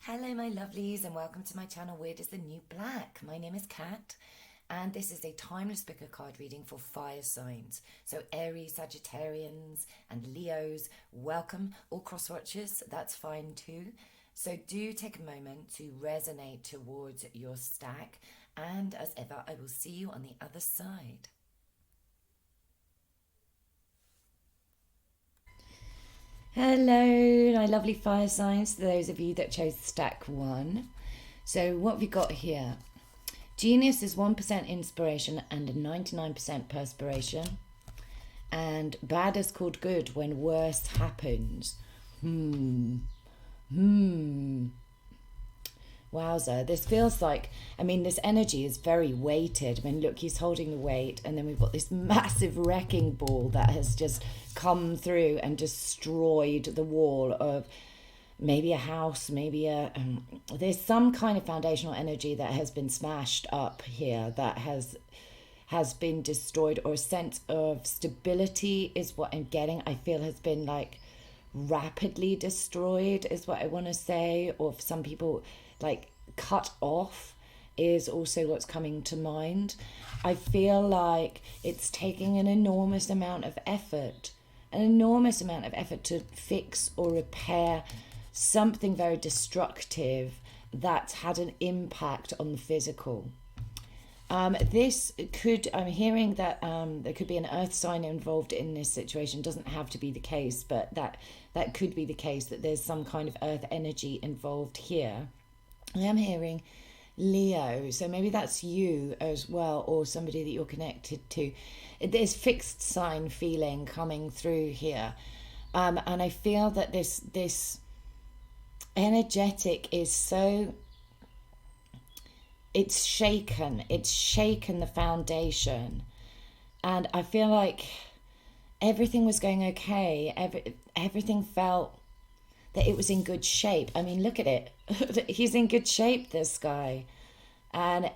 Hello my lovelies and welcome to my channel Weird is the New Black. My name is Kat and this is a timeless picker card reading for fire signs. So Aries, Sagittarians and Leos, welcome. All cross watchers, that's fine too. So do take a moment to resonate towards your stack, and as ever I will see you on the other side. Hello, my lovely fire signs, to those of you that chose stack one. So what have we got here? Genius is 1% inspiration and 99% perspiration. And bad is called good when worse happens. Wowza, this feels like, this energy is very weighted. Look, he's holding the weight, and then we've got this massive wrecking ball that has just come through and destroyed the wall of maybe a house, there's some kind of foundational energy that has been smashed up here that has been destroyed, or a sense of stability is what I'm getting. I feel has been like rapidly destroyed is what I want to say, or for some people like cut off is also what's coming to mind. I feel like it's taking an enormous amount of effort to fix or repair something very destructive that's had an impact on the physical. I'm hearing that there could be an earth sign involved in this situation. Doesn't have to be the case, but that could be the case, that there's some kind of earth energy involved here. I am hearing Leo, so maybe that's you as well, or somebody that you're connected to. There's fixed sign feeling coming through here, and I feel that this energetic is so, it's shaken the foundation, and I feel like everything was going okay. Everything felt that it was in good shape. Look at it. He's in good shape, this guy, and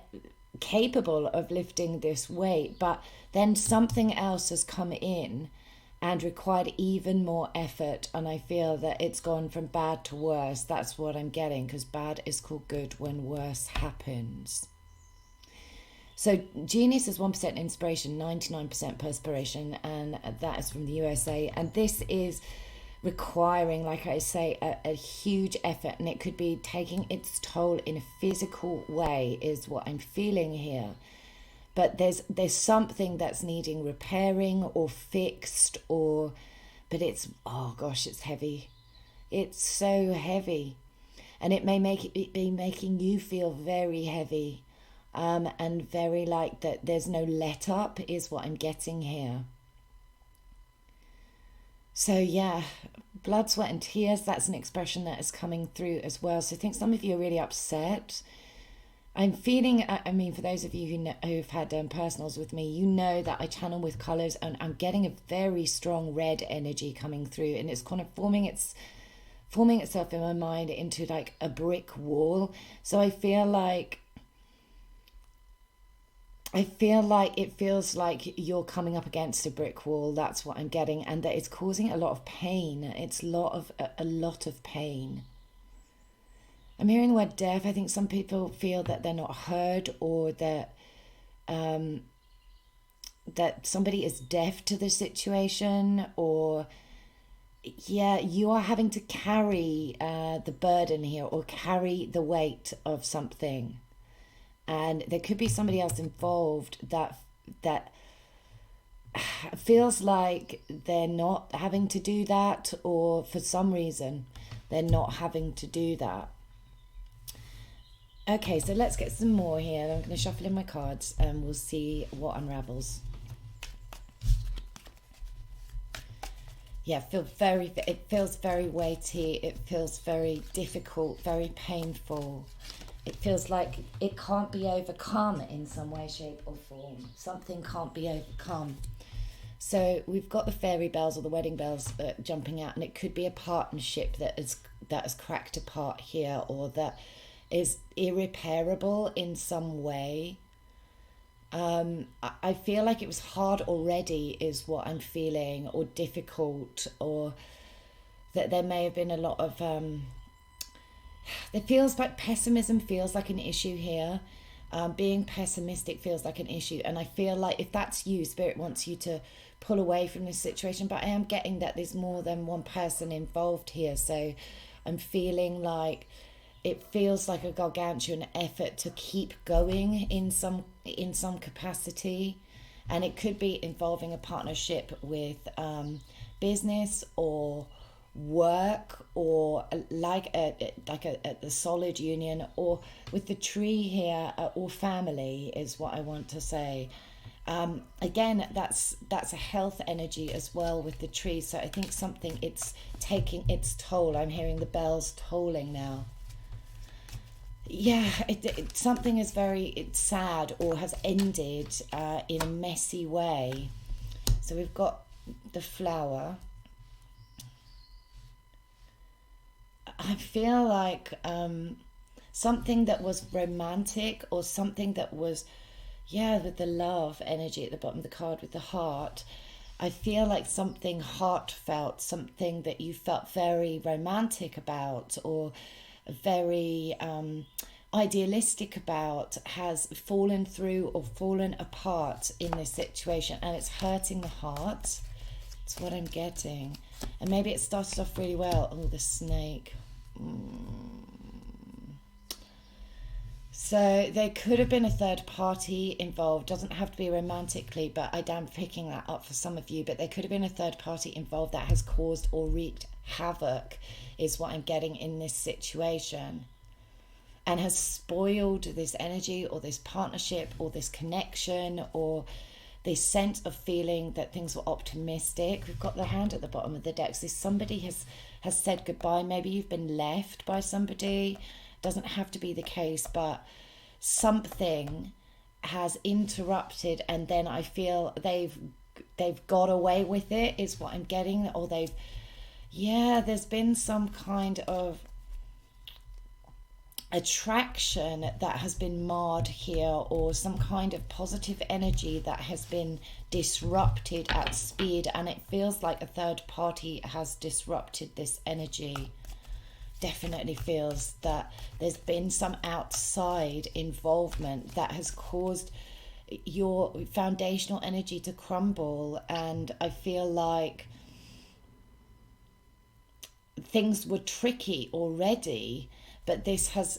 capable of lifting this weight. But then something else has come in and required even more effort, and I feel that it's gone from bad to worse. That's what I'm getting, because bad is called good when worse happens. So genius is 1% inspiration, 99% perspiration, and that is from the USA. And this is requiring, like I say, a huge effort, and it could be taking its toll in a physical way is what I'm feeling here. But there's something that's needing repairing or fixed, but it's, oh gosh, it's heavy. It's so heavy, and it may be making you feel very heavy, and very like that there's no let up is what I'm getting here. So yeah, blood, sweat and tears, that's an expression that is coming through as well. So I think some of you are really upset. I'm feeling, for those of you who've had personals with me, you know that I channel with colours, and I'm getting a very strong red energy coming through, and it's kind of forming itself in my mind into like a brick wall. So I feel like it feels like you're coming up against a brick wall. That's what I'm getting, and that it's causing a lot of pain. It's a lot of pain. I'm hearing the word deaf. I think some people feel that they're not heard, or that that somebody is deaf to the situation, or yeah, you are having to carry the burden here, or carry the weight of something. And there could be somebody else involved that feels like they're not having to do that, or for some reason they're not having to do that. Okay, so let's get some more here. I'm going to shuffle in my cards and we'll see what unravels. Yeah, it feels very weighty. It feels very difficult, very painful. It feels like it can't be overcome in some way, shape or form. Something can't be overcome. So we've got the fairy bells or the wedding bells jumping out, and it could be a partnership that has cracked apart here, or that is irreparable in some way. I feel like it was hard already is what I'm feeling, or difficult, or that there may have been a lot of It feels like pessimism feels like an issue here. Being pessimistic feels like an issue, and I feel like if that's you, Spirit wants you to pull away from this situation. But I am getting that there's more than one person involved here, so I'm feeling like it feels like a gargantuan effort to keep going in some capacity, and it could be involving a partnership with business or work, or like a solid union, or with the tree here, or family is what I want to say. Again, that's a health energy as well with the tree, so I think something, it's taking its toll. I'm hearing the bells tolling now. Yeah, something is it's sad or has ended in a messy way. So we've got the flower. I feel like something that was romantic, or something that was, with the love energy at the bottom of the card with the heart. I feel like something heartfelt, something that you felt very romantic about, or very idealistic about, has fallen through or fallen apart in this situation, and it's hurting the heart. That's what I'm getting. And maybe it started off really well. Oh, the snake. So there could have been a third party involved. Doesn't have to be romantically, but I am picking that up for some of you. But there could have been a third party involved that has caused or wreaked havoc, is what I'm getting in this situation, and has spoiled this energy, or this partnership, or this connection, or this sense of feeling that things were optimistic. We've got the hand at the bottom of the deck. So somebody has said goodbye. Maybe you've been left by somebody. Doesn't have to be the case, but something has interrupted, and then I feel they've got away with it, is what I'm getting. Or there's been some kind of attraction that has been marred here, or some kind of positive energy that has been disrupted at speed, and it feels like a third party has disrupted this energy. Definitely feels that there's been some outside involvement that has caused your foundational energy to crumble, and I feel like things were tricky already, but this has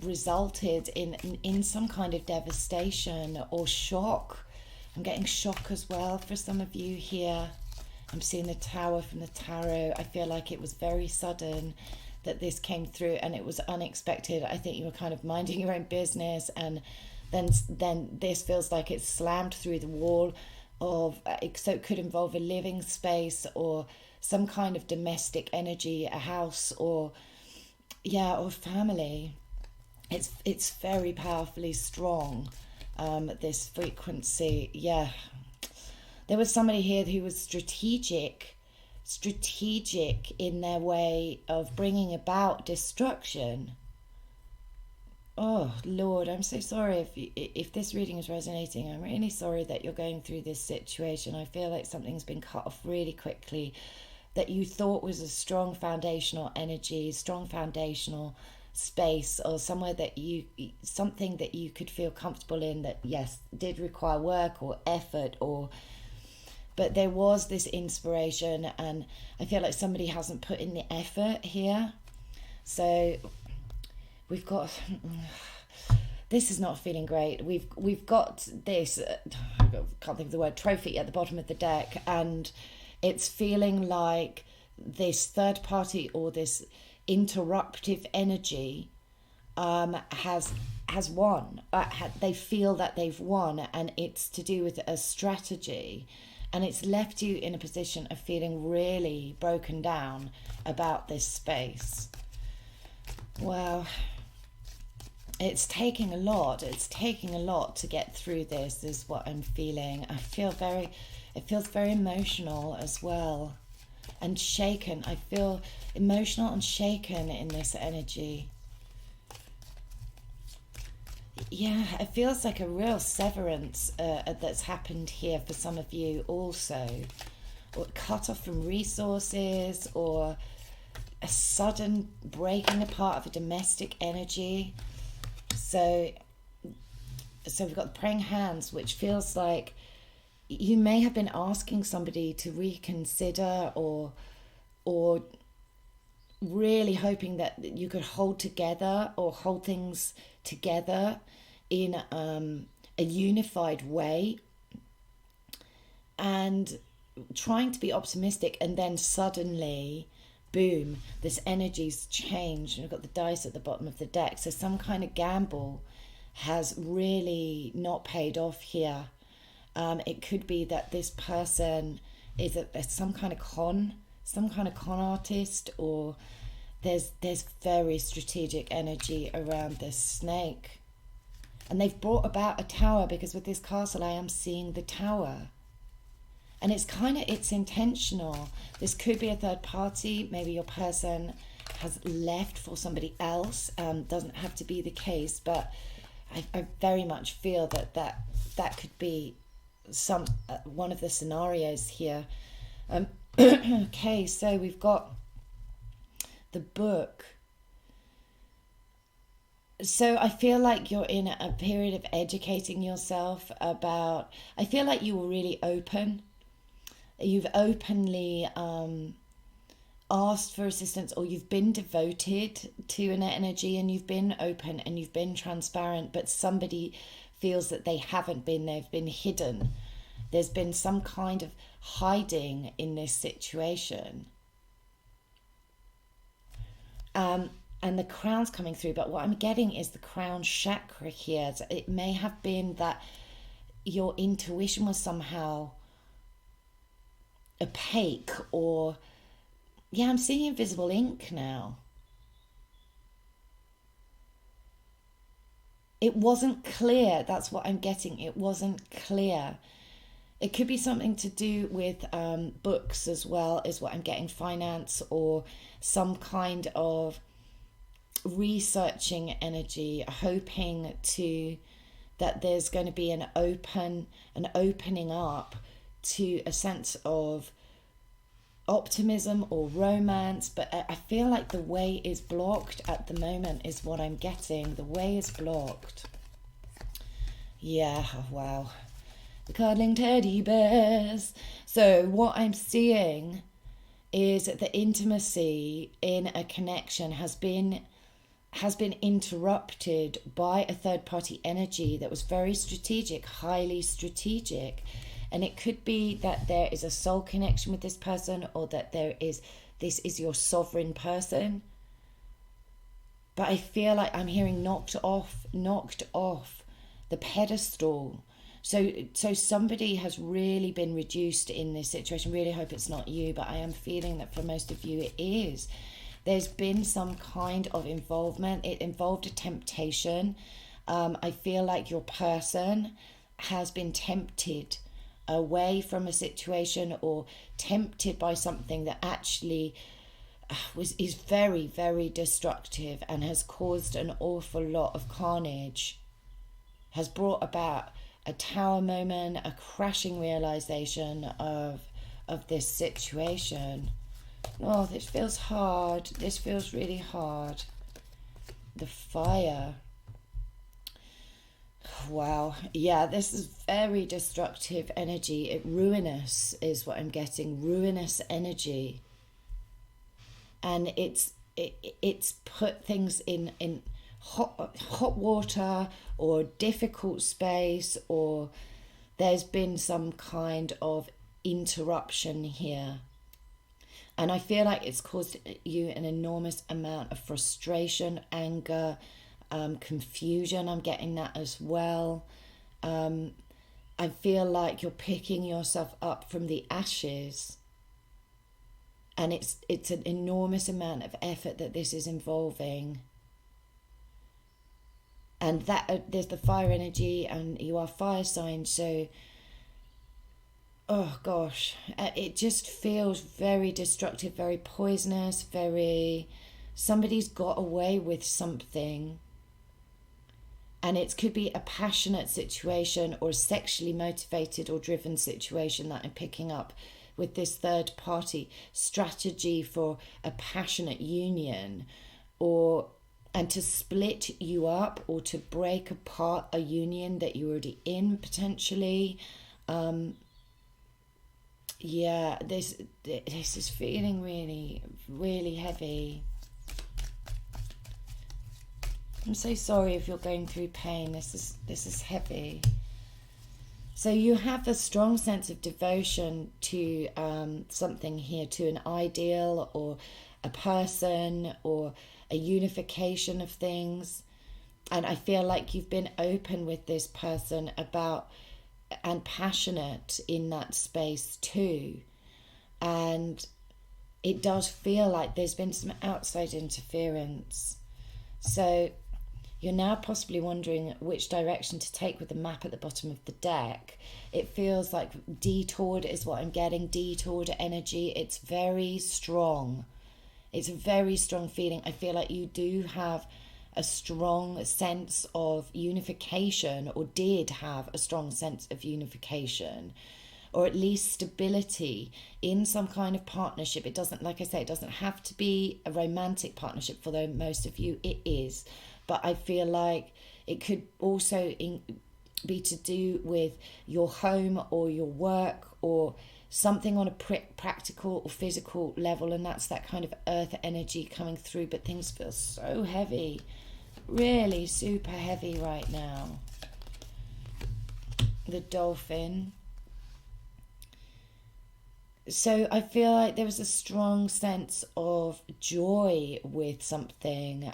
resulted in some kind of devastation or shock. I'm getting shock as well for some of you here. I'm seeing the Tower from the tarot. I feel like it was very sudden that this came through, and it was unexpected. I think you were kind of minding your own business, and then this feels like it's slammed through the wall of, so it could involve a living space, or some kind of domestic energy, a house, or family. It's very powerfully strong, this frequency. There was somebody here who was strategic in their way of bringing about destruction. Oh Lord, I'm so sorry if this reading is resonating. I'm really sorry that you're going through this situation. I feel like something's been cut off really quickly that you thought was a strong foundational energy, strong foundational space, or somewhere something that you could feel comfortable in, that yes, did require work or effort, but there was this inspiration, and I feel like somebody hasn't put in the effort here. So we've got, this is not feeling great. We've got this, I can't think of the word, trophy at the bottom of the deck, and it's feeling like this third party, or this interruptive energy has won. They feel that they've won, and it's to do with a strategy. And it's left you in a position of feeling really broken down about this space. Well, it's taking a lot. It's taking a lot to get through this, is what I'm feeling. It feels very emotional as well, and shaken. I feel emotional and shaken in this energy. Yeah, it feels like a real severance that's happened here for some of you also. Or cut off from resources, or a sudden breaking apart of a domestic energy. So we've got the praying hands, which feels like you may have been asking somebody to reconsider, or really hoping that you could hold together or hold things together in a unified way, and trying to be optimistic, and then suddenly, boom, this energy's changed, and we've got the dice at the bottom of the deck. So some kind of gamble has really not paid off here. It could be that this person is some kind of con artist, or there's very strategic energy around this snake. And they've brought about a tower, because with this castle I am seeing the tower. And it's intentional. This could be a third party. Maybe your person has left for somebody else. Doesn't have to be the case, but I very much feel that could be one of the scenarios here. Okay, so we've got the book. So I feel like you're in a period of educating yourself about, I feel like you were really open. You've openly asked for assistance, or you've been devoted to an energy, and you've been open and you've been transparent, but somebody feels that they haven't been. They've been hidden. There's been some kind of hiding in this situation. And the crown's coming through, but what I'm getting is the crown chakra here. So it may have been that your intuition was somehow opaque, or I'm seeing invisible ink now. It wasn't clear. That's what I'm getting. It wasn't clear. It could be something to do with books as well, is what I'm getting, finance, or some kind of researching energy, hoping that there's going to be an opening up to a sense of optimism or romance. But I feel like the way is blocked at the moment, is what I'm getting. The way is blocked. Yeah, wow. The cuddling teddy bears. So what I'm seeing is that the intimacy in a connection has been interrupted by a third party energy that was very strategic, highly strategic. And it could be that there is a soul connection with this person, or that this is your sovereign person. But I feel like I'm hearing knocked off the pedestal. So somebody has really been reduced in this situation. Really hope it's not you, but I am feeling that for most of you it is. There's been some kind of involvement. It involved a temptation. I feel like your person has been tempted away from a situation, or tempted by something that actually is very, very destructive, and has caused an awful lot of carnage, has brought about a tower moment, a crashing realization of this situation. Oh, this feels hard. This feels really hard. The fire. Wow. Yeah, this is very destructive energy. Ruinous is what I'm getting. Ruinous energy. And it's put things in hot water, or difficult space, or there's been some kind of interruption here. And I feel like it's caused you an enormous amount of frustration, anger, confusion. I'm getting that as well. I feel like you're picking yourself up from the ashes, and it's an enormous amount of effort that this is involving. And that there's the fire energy, and you are fire signs, so oh gosh, it just feels very destructive, very poisonous, somebody's got away with something. And it could be a passionate situation, or a sexually motivated or driven situation that I'm picking up with this third party strategy for a passionate union, and to split you up or to break apart a union that you're already in potentially. This is feeling really, really heavy. I'm so sorry if you're going through pain. This is heavy. So you have a strong sense of devotion to something here, to an ideal or a person or a unification of things. And I feel like you've been open with this person about and passionate in that space too. And it does feel like there's been some outside interference. So you're now possibly wondering which direction to take with the map at the bottom of the deck. It feels like detoured is what I'm getting, detoured energy. It's very strong. It's a very strong feeling. I feel like you do have a strong sense of unification, or did have a strong sense of unification, or at least stability in some kind of partnership. It doesn't, like I say, it doesn't have to be a romantic partnership, for though most of you it is. But I feel like it could also be to do with your home or your work or something on a practical or physical level, and that's that kind of earth energy coming through. But things feel so heavy, really super heavy right now. The dolphin. So I feel like there was a strong sense of joy with something,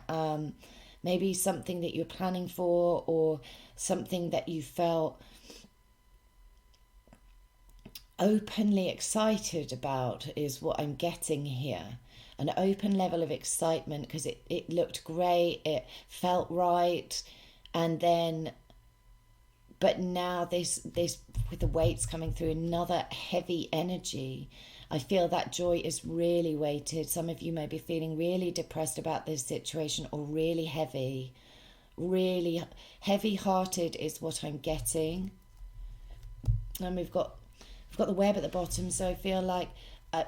maybe something that you're planning for, or something that you felt openly excited about is what I'm getting here. An open level of excitement because it looked great, it felt right, and then, but now this with the weights coming through, another heavy energy. I feel that joy is really weighted. Some of you may be feeling really depressed about this situation, or really heavy-hearted is what I'm getting. And we've got the web at the bottom, so I feel like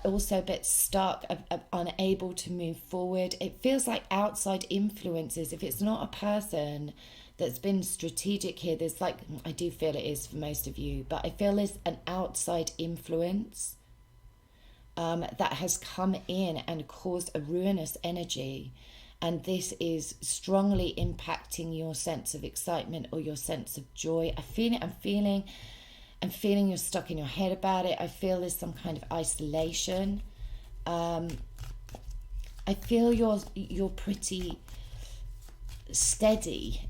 also a bit stuck, unable to move forward. It feels like outside influences. If it's not a person that's been strategic here, there's like, I do feel it is for most of you, but I feel there's an outside influence that has come in and caused a ruinous energy, and this is strongly impacting your sense of excitement or your sense of joy. I'm feeling you're stuck in your head about it. I feel there's some kind of isolation. I feel you're pretty steady.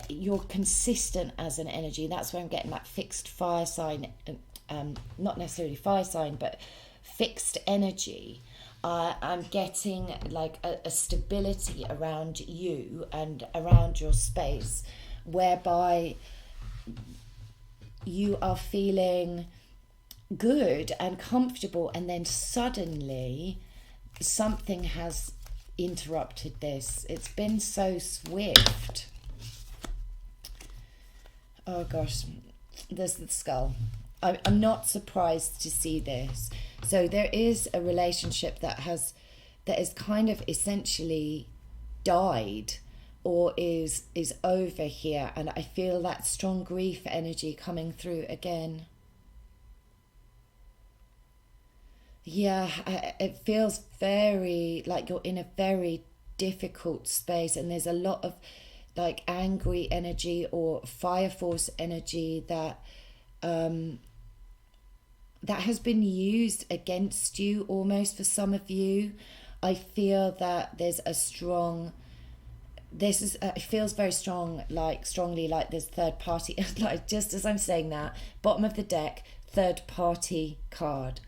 You're consistent as an energy. That's where I'm getting that fixed fire sign, not necessarily fire sign, but fixed energy. I'm getting like a stability around you and around your space, whereby you are feeling good and comfortable, and then suddenly something has interrupted this. It's been so swift. Oh gosh, there's the skull. I'm not surprised to see this. So there is a relationship that is kind of essentially died, or is over here, and I feel that strong grief energy coming through again. Yeah, it feels very like you're in a very difficult space, and there's a lot of like angry energy or fire force energy that has been used against you almost for some of you. I feel that there's a strong, it feels very strong, strongly like there's third party, like just as I'm saying that, bottom of the deck, third party card.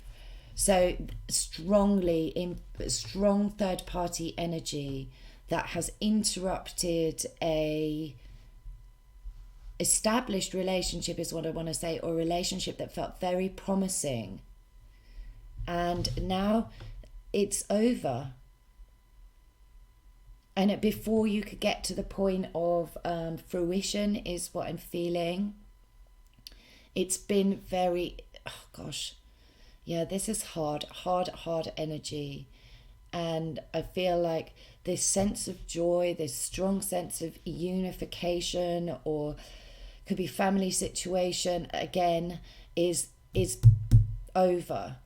So strong third party energy that has interrupted a established relationship is what I want to say, or a relationship that felt very promising, and now it's over. And before you could get to the point of fruition is what I'm feeling. It's been very, oh gosh, Yeah, this is hard energy. And I feel like this sense of joy, this strong sense of unification, or could be family situation again, is over.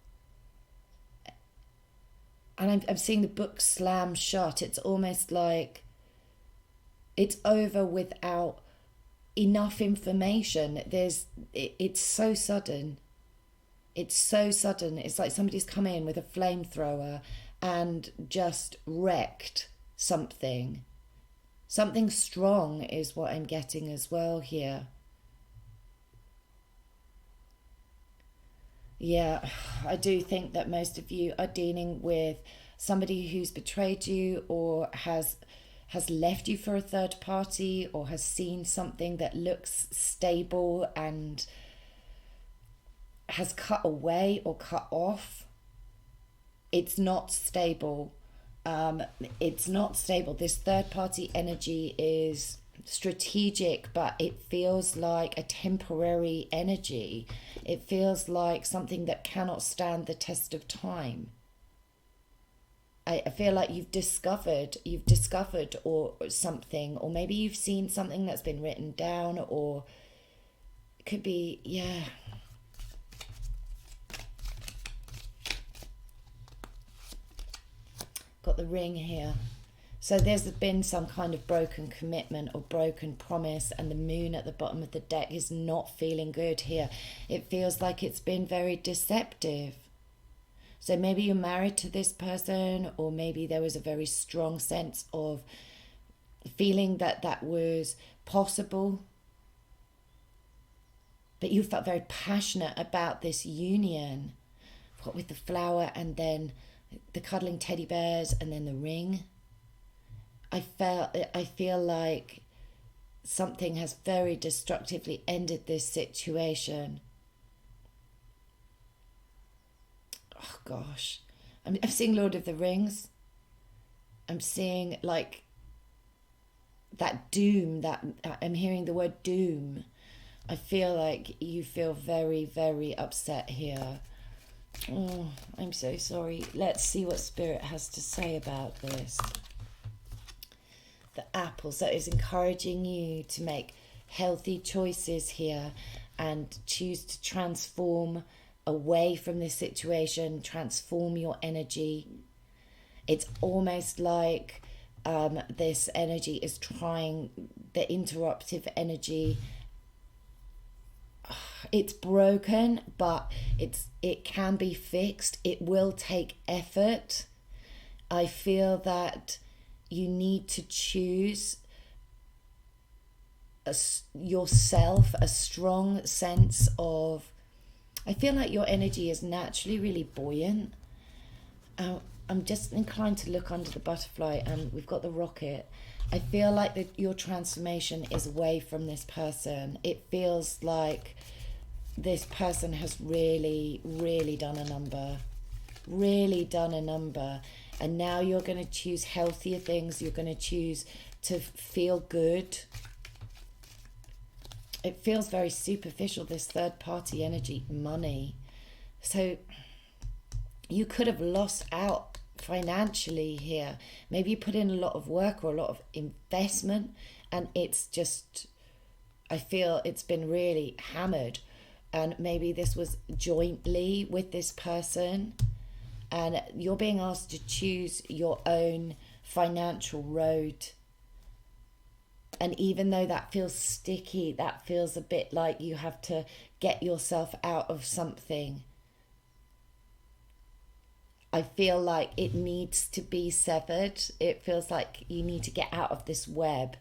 And I'm seeing the book slam shut. It's almost like it's over without enough information. It's so sudden. It's so sudden. It's like somebody's come in with a flamethrower and just wrecked something. Something strong is what I'm getting as well here. Yeah, I do think that most of you are dealing with somebody who's betrayed you, or has left you for a third party, or has seen something that looks stable and has cut away or cut off. It's not stable. It's not stable. This third party energy is strategic, but it feels like a temporary energy. It feels like something that cannot stand the test of time. I feel like you've discovered or something, or maybe you've seen something that's been written down, or it could be, yeah. Got the ring here. So there's been some kind of broken commitment or broken promise, and the moon at the bottom of the deck is not feeling good here. It feels like it's been very deceptive. So maybe you're married to this person, or maybe there was a very strong sense of feeling that that was possible. But you felt very passionate about this union. What with the flower and then the cuddling teddy bears and then the ring. I feel like something has very destructively ended this situation. Oh gosh. I'm seeing Lord of the Rings. I'm seeing like that doom, that I'm hearing the word doom. I feel like you feel very, very upset here. Oh, I'm so sorry. Let's see what Spirit has to say about this. The apple, so it's encouraging you to make healthy choices here and choose to transform away from this situation, transform your energy. It's almost like this energy is trying, the interruptive energy, it's broken, but it can be fixed. It will take effort. I feel that you need to choose yourself, a strong sense of, I feel like your energy is naturally really buoyant. I'm just inclined to look under the butterfly, and we've got the rocket. I feel like your transformation is away from this person. It feels like this person has really, really done a number. Really done a number. And now you're going to choose healthier things. You're going to choose to feel good. It feels very superficial, this third party energy, money. So you could have lost out financially here. Maybe you put in a lot of work or a lot of investment, and it's just, I feel it's been really hammered. And maybe this was jointly with this person, and you're being asked to choose your own financial road. And even though that feels sticky, that feels a bit like you have to get yourself out of something. I feel like it needs to be severed. It feels like you need to get out of this web.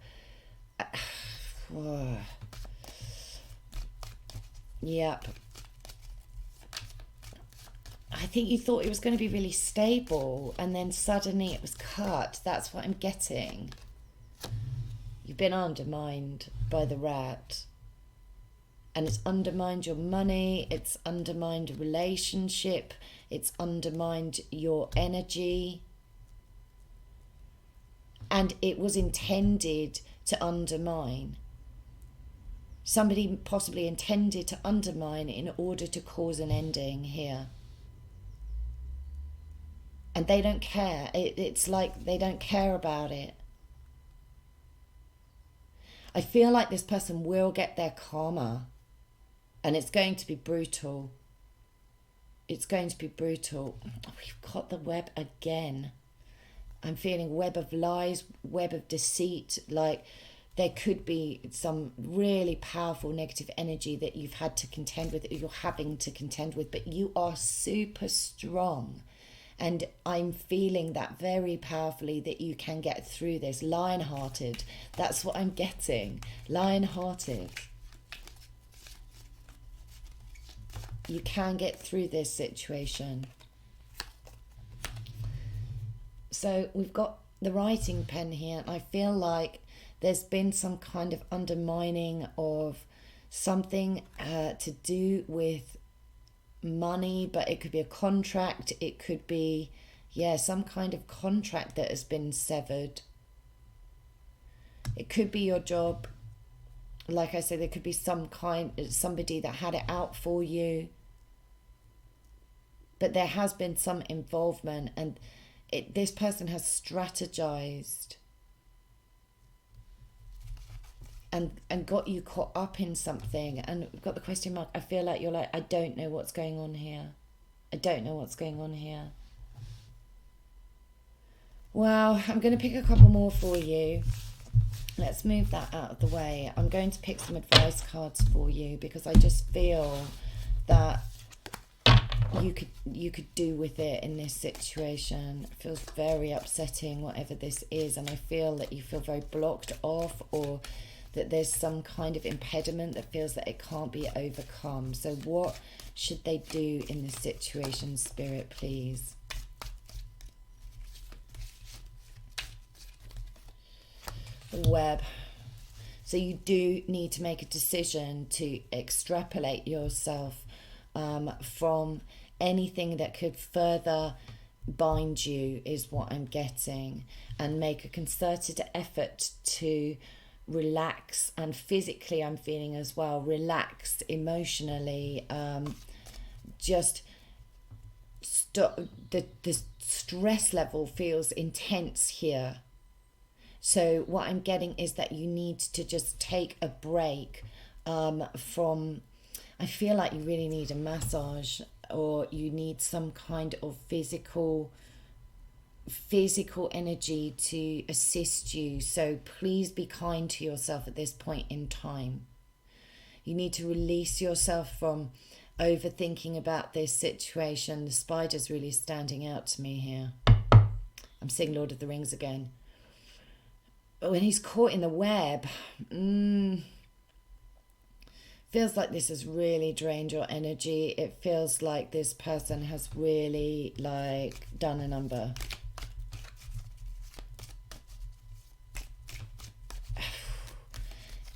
Yep. I think you thought it was going to be really stable, and then suddenly it was cut. That's what I'm getting. You've been undermined by the rat. And it's undermined your money, it's undermined a relationship, it's undermined your energy. And it was intended to undermine. Somebody possibly intended to undermine in order to cause an ending here. And they don't care. It's like they don't care about it. I feel like this person will get their karma, and it's going to be brutal. It's going to be brutal. We've got the web again. I'm feeling web of lies, web of deceit. Like there could be some really powerful negative energy that you've had to contend with, you're having to contend with, but you are super strong. And I'm feeling that very powerfully, that you can get through this. Lion-hearted. That's what I'm getting. Lion-hearted. You can get through this situation. So we've got the writing pen here. I feel like there's been some kind of undermining of something to do with money, but it could be a contract, it could be some kind of contract that has been severed. It could be your job. Like I said, there could be somebody that had it out for you, but there has been some involvement, and this person has strategized and got you caught up in something. And we've got the question mark. I feel like you're like, I don't know what's going on here. I don't know what's going on here. Well, I'm going to pick a couple more for you. Let's move that out of the way. I'm going to pick some advice cards for you, because I just feel that you could do with it in this situation. It feels very upsetting, whatever this is, and I feel that you feel very blocked off, or that there's some kind of impediment that feels that it can't be overcome. So what should they do in this situation, Spirit, please? The web. So you do need to make a decision to extrapolate yourself from anything that could further bind you, is what I'm getting, and make a concerted effort to relax. And physically I'm feeling as well relaxed, emotionally, just stop. The stress level feels intense here. So what I'm getting is that you need to just take a break from, I feel like you really need a massage, or you need some kind of physical energy to assist you. So please be kind to yourself at this point in time. You need to release yourself from overthinking about this situation. The spider's really standing out to me here. I'm seeing Lord of the Rings again. But when he's caught in the web, feels like this has really drained your energy. It feels like this person has really done a number.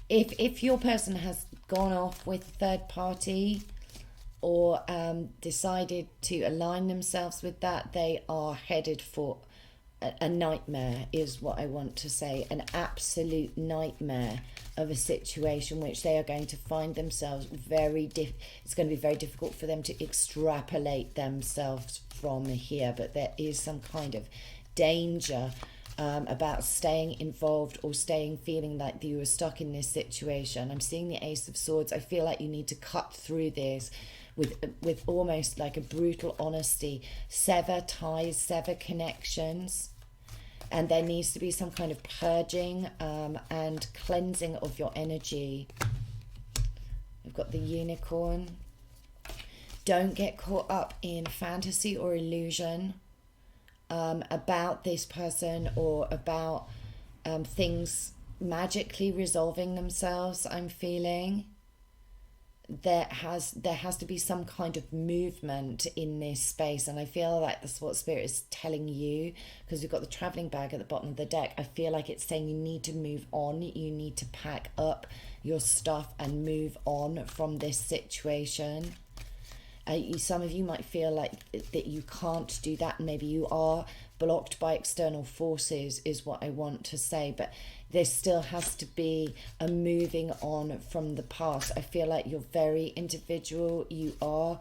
If your person has gone off with a third party, or decided to align themselves with that, they are headed for a nightmare, is what I want to say. An absolute nightmare of a situation which they are going to find themselves it's going to be very difficult for them to extrapolate themselves from here. But there is some kind of danger about staying involved, or feeling like you are stuck in this situation. I'm seeing the Ace of Swords. I feel like you need to cut through this with almost like a brutal honesty. Sever ties, sever connections. And there needs to be some kind of purging and cleansing of your energy. We've got the Unicorn. Don't get caught up in fantasy or illusion about this person, or about things magically resolving themselves. I'm feeling there has to be some kind of movement in this space, and I feel like that's what Spirit is telling you, because we've got the traveling bag at the bottom of the deck. I feel like it's saying you need to move on, you need to pack up your stuff and move on from this situation. Some of you might feel like that you can't do that, and maybe you are blocked by external forces, is what I want to say. But there still has to be a moving on from the past. I feel like you're very individual. You are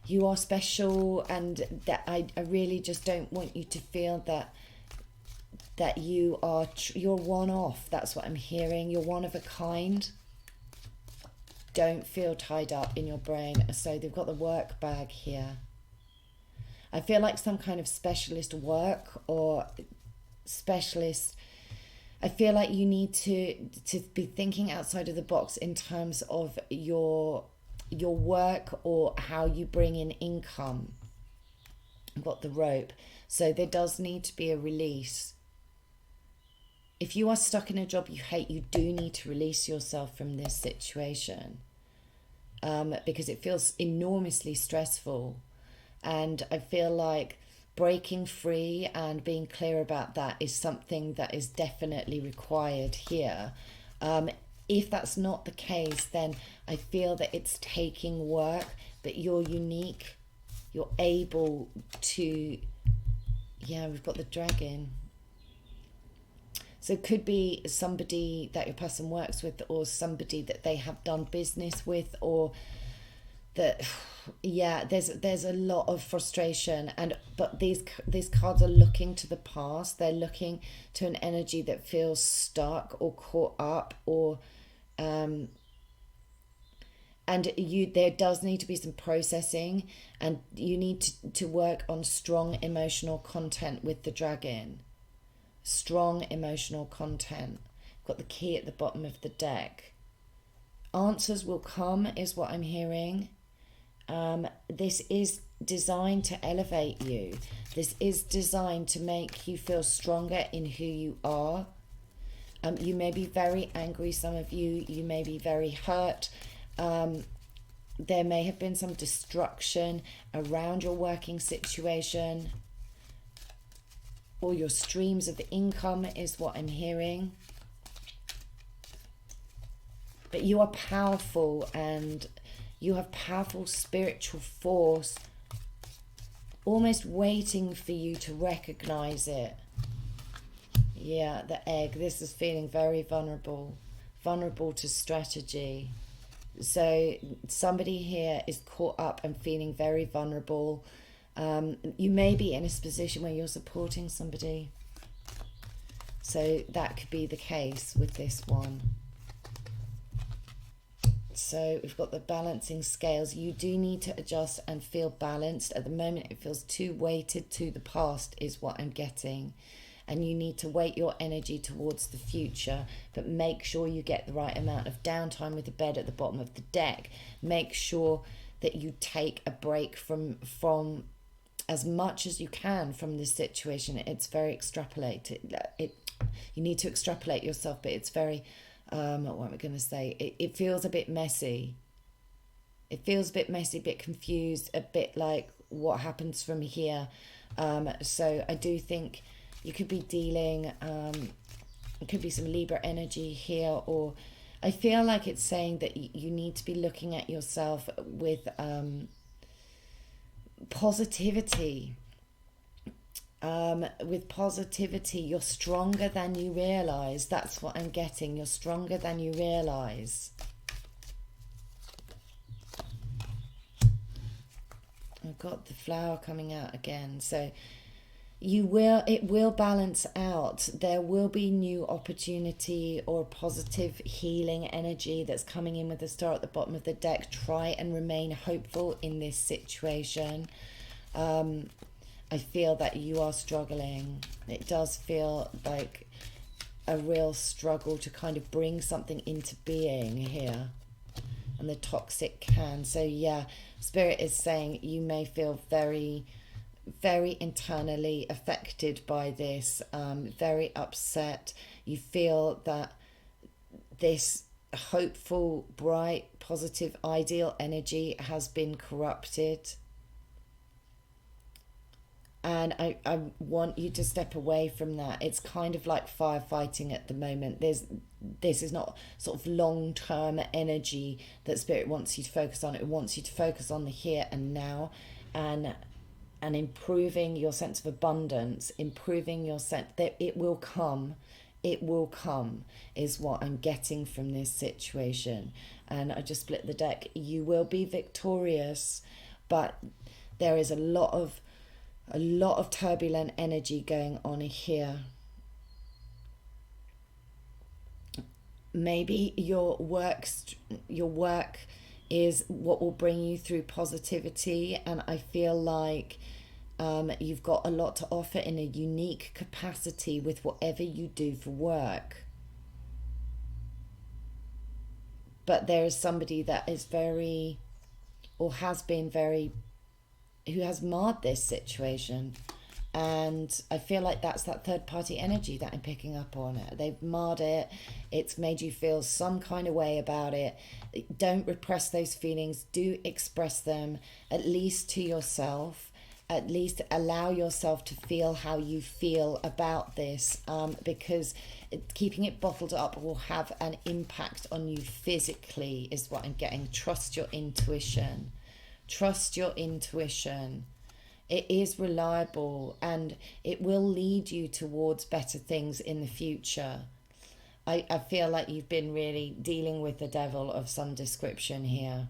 you are special, and that I really just don't want you to feel that you're one off. That's what I'm hearing. You're one of a kind. Don't feel tied up in your brain. So they've got the work bag here. I feel like some kind of specialist work or specialist. I feel like you need to be thinking outside of the box in terms of your work or how you bring in income. I've got the rope. So there does need to be a release. If you are stuck in a job you hate, you do need to release yourself from this situation, because it feels enormously stressful. And I feel like breaking free and being clear about that is something that is definitely required here. If that's not the case, then I feel that it's taking work, but you're unique. You're able to... Yeah, we've got the dragon. So it could be somebody that your person works with, or somebody that they have done business with, or that, yeah, there's a lot of frustration. But these cards are looking to the past. They're looking to an energy that feels stuck or caught up, or and there does need to be some processing, and you need to work on strong emotional content with the dragon. Strong emotional content. Got the key at the bottom of the deck. Answers will come is what I'm hearing. This is designed to elevate you. This is designed to make you feel stronger in who you are. You may be very angry, some of you. You may be very hurt. There may have been some destruction around your working situation, or your streams of income is what I'm hearing. But you are powerful, and you have powerful spiritual force almost waiting for you to recognize it. Yeah, the egg. This is feeling very vulnerable. Vulnerable to strategy. So somebody here is caught up and feeling very vulnerable. You may be in a position where you're supporting somebody. So that could be the case with this one. So we've got the balancing scales. You do need to adjust and feel balanced. At the moment it feels too weighted to the past is what I'm getting. And you need to weight your energy towards the future, but make sure you get the right amount of downtime with the bed at the bottom of the deck. Make sure that you take a break from as much as you can from this situation. It's very extrapolated. You need to extrapolate yourself, but it's very, what am I going to say? It feels a bit messy. It feels a bit messy, a bit confused, a bit like what happens from here. So I do think you could be dealing, it could be some Libra energy here, or I feel like it's saying that you need to be looking at yourself with positivity. With positivity, you're stronger than you realize. That's what I'm getting. You're stronger than you realize. I've got the flower coming out again. So it will balance out. There will be new opportunity or positive healing energy that's coming in with the star at the bottom of the deck. Try and remain hopeful in this situation. I feel that you are struggling. It does feel like a real struggle to kind of bring something into being here. And the toxic can. So yeah, Spirit is saying you may feel very, very internally affected by this, very upset. You feel that this hopeful, bright, positive, ideal energy has been corrupted. And I want you to step away from that. It's kind of like firefighting at the moment. This is not sort of long-term energy that Spirit wants you to focus on. It wants you to focus on the here and now, and improving your sense of abundance, improving your sense that it will come is what I'm getting from this situation. And I just split the deck. You will be victorious. but there is a lot of turbulent energy going on here. Maybe your work is what will bring you through positivity, and I feel like you've got a lot to offer in a unique capacity with whatever you do for work. But there is somebody that is very, or has been very, who has marred this situation. And I feel like that's that third party energy that I'm picking up on. They've marred it. It's made you feel some kind of way about it. Don't repress those feelings. Do express them, at least to yourself. At least allow yourself to feel how you feel about this, because keeping it bottled up will have an impact on you physically, is what I'm getting. Trust your intuition. Trust your intuition. It is reliable, and it will lead you towards better things in the future. I feel like you've been really dealing with the devil of some description here.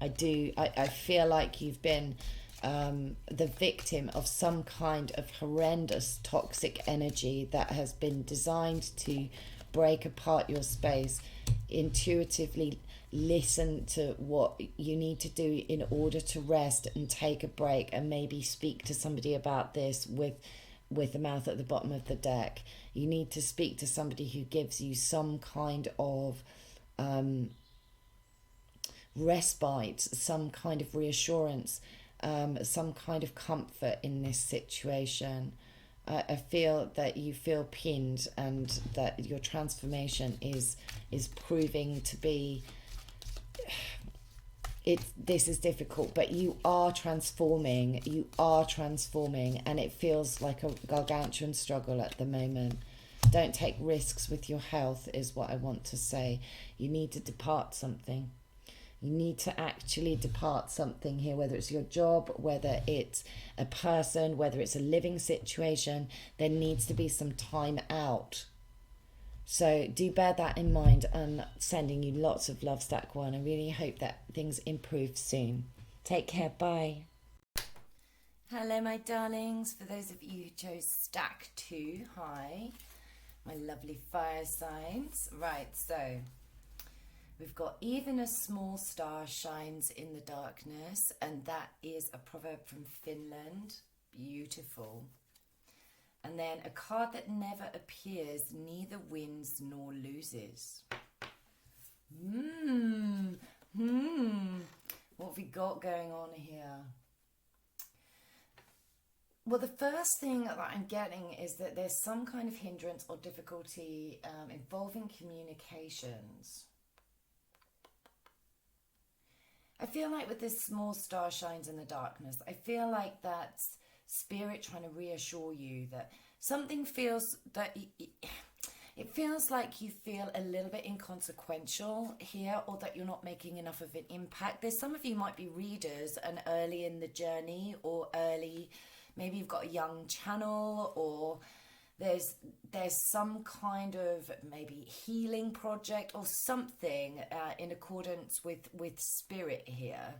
I do. I feel like you've been the victim of some kind of horrendous toxic energy that has been designed to break apart your space. Intuitively listen to what you need to do in order to rest and take a break, and maybe speak to somebody about this with the mouth at the bottom of the deck. You need to speak to somebody who gives you some kind of respite, some kind of reassurance, some kind of comfort in this situation. I feel that you feel pinned, and that your transformation is proving to be, this is difficult, but you are transforming, and it feels like a gargantuan struggle at the moment. Don't take risks with your health, is what I want to say. You need to depart something. You need to actually depart something here, whether it's your job, whether it's a person, whether it's a living situation. There needs to be some time out. So do bear that in mind. I'm sending you lots of love, Stack One. I really hope that things improve soon. Take care. Bye. Hello, my darlings. For those of you who chose Stack 2, hi, my lovely fire signs. Right, so we've got even a small star shines in the darkness, and that is a proverb from Finland. Beautiful. And then a card that never appears, neither wins nor loses. What have we got going on here? Well, the first thing that I'm getting is that there's some kind of hindrance or difficulty involving communications. I feel like with this small star shines in the darkness, I feel like that's Spirit trying to reassure you that something feels that it feels like you feel a little bit inconsequential here, or that you're not making enough of an impact. There's some of you might be readers and early in the journey, or early, maybe you've got a young channel, or there's some kind of maybe healing project or something in accordance with Spirit here.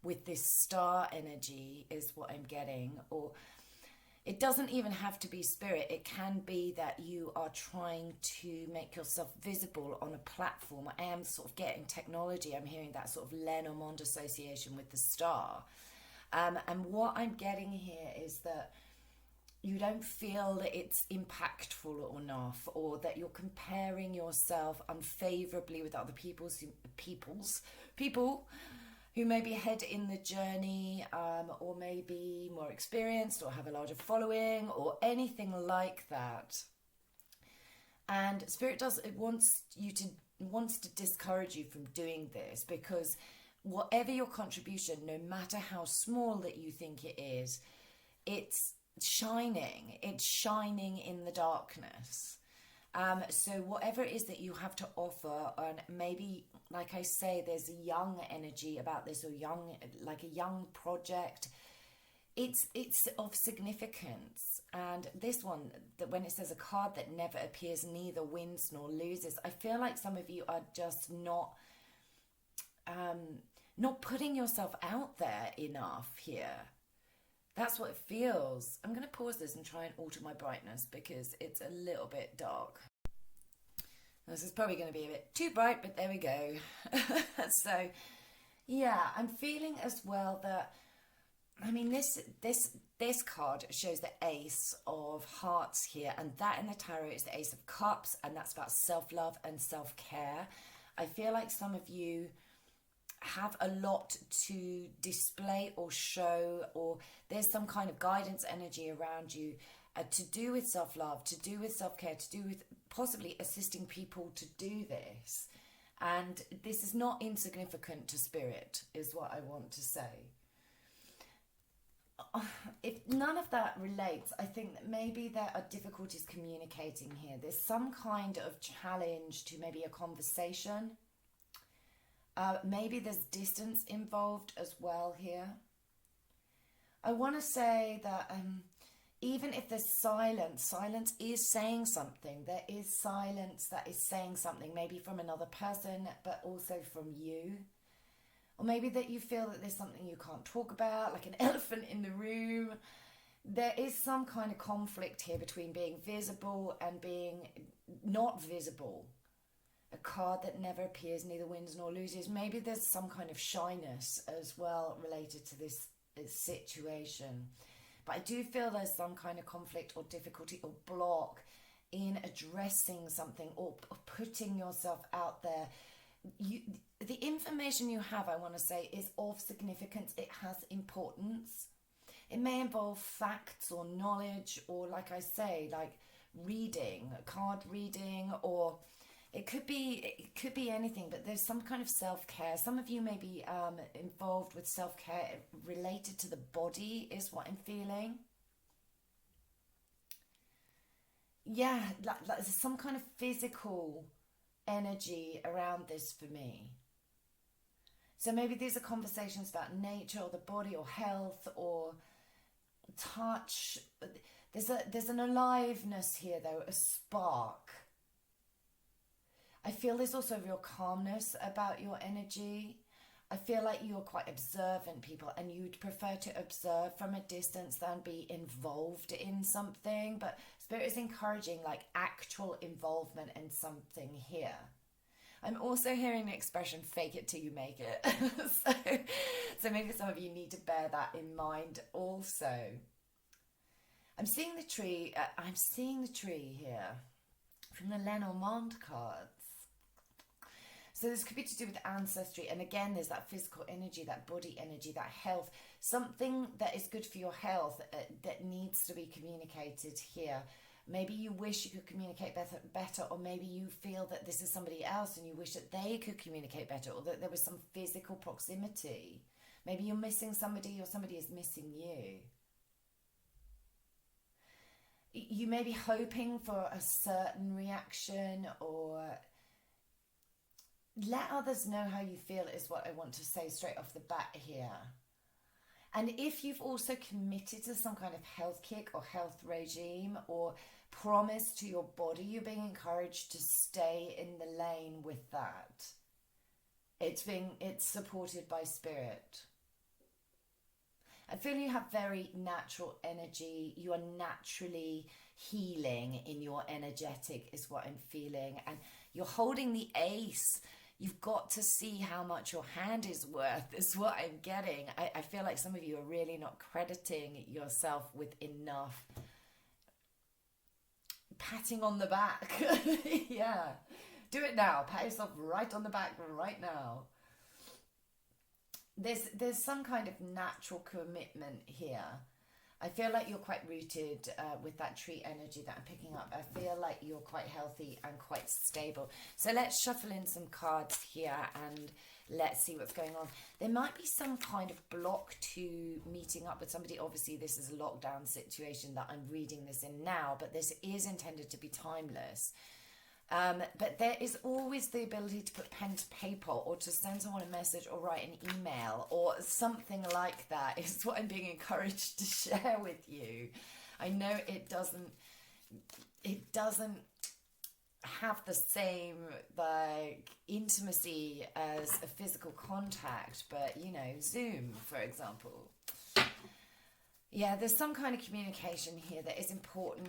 With this star energy is what I'm getting. Or it doesn't even have to be Spirit. It can be that you are trying to make yourself visible on a platform. I am sort of getting technology. I'm hearing that sort of Lenormand association with the star. And what I'm getting here is that you don't feel that it's impactful enough, or that you're comparing yourself unfavorably with other people who may be ahead in the journey, or maybe more experienced, or have a larger following, or anything like that. And Spirit wants to discourage you from doing this, because whatever your contribution, no matter how small that you think it is, it's shining in the darkness. So whatever it is that you have to offer, and maybe, like I say, there's a young energy about this, or like a young project, it's of significance. And this one, that when it says a card that never appears, neither wins nor loses, I feel like some of you are just not not putting yourself out there enough here. That's what it feels. I'm going to pause this and try and alter my brightness because it's a little bit dark. This is probably going to be a bit too bright, but there we go. So, yeah, I'm feeling as well that, I mean, this card shows the Ace of Hearts here, and that in the tarot is the Ace of Cups, and that's about self-love and self-care. I feel like some of you have a lot to display or show, or there's some kind of guidance energy around you to do with self-love, to do with self-care, to do with possibly assisting people to do this. And this is not insignificant to spirit, is what I want to say. If none of that relates, I think that maybe there are difficulties communicating here. There's some kind of challenge to maybe a conversation. Maybe there's distance involved as well here. I want to say that even if there's silence, silence is saying something. There is silence that is saying something, maybe from another person, but also from you. Or maybe that you feel that there's something you can't talk about, like an elephant in the room. There is some kind of conflict here between being visible and being not visible. A card that never appears, neither wins nor loses. Maybe there's some kind of shyness as well related to this situation. But I do feel there's some kind of conflict or difficulty or block in addressing something or putting yourself out there. The information you have, I want to say, is of significance. It has importance. It may involve facts or knowledge, or like I say, like reading, card reading, or it could be anything, but there's some kind of self-care. Some of you may be involved with self-care related to the body, is what I'm feeling. Yeah, like there's some kind of physical energy around this for me. So maybe these are conversations about nature or the body or health or touch. There's an aliveness here though, a spark. I feel there's also real calmness about your energy. I feel like you're quite observant people and you'd prefer to observe from a distance than be involved in something. But Spirit is encouraging like actual involvement in something here. I'm also hearing the expression fake it till you make it. so maybe some of you need to bear that in mind also. I'm seeing the tree here from the Lenormand cards. So this could be to do with ancestry. And again, there's that physical energy, that body energy, that health. Something that is good for your health that needs to be communicated here. Maybe you wish you could communicate better, or maybe you feel that this is somebody else and you wish that they could communicate better, or that there was some physical proximity. Maybe you're missing somebody or somebody is missing you. You may be hoping for a certain reaction, or let others know how you feel is what I want to say straight off the bat here. And if you've also committed to some kind of health kick or health regime or promise to your body, you're being encouraged to stay in the lane with that. It's supported by spirit. I feel you have very natural energy. You are naturally healing in your energetic is what I'm feeling. And you're holding the ace. You've got to see how much your hand is worth, is what I'm getting. I feel like some of you are really not crediting yourself with enough patting on the back. Yeah. Do it now. Pat yourself right on the back right now. There's some kind of natural commitment here. I feel like you're quite rooted with that tree energy that I'm picking up. I feel like you're quite healthy and quite stable. So let's shuffle in some cards here and let's see what's going on. There might be some kind of block to meeting up with somebody. Obviously, this is a lockdown situation that I'm reading this in now, but this is intended to be timeless. But there is always the ability to put pen to paper or to send someone a message or write an email or something like that is what I'm being encouraged to share with you. I know it doesn't have the same like intimacy as a physical contact, but you know, Zoom, for example. Yeah, there's some kind of communication here that is important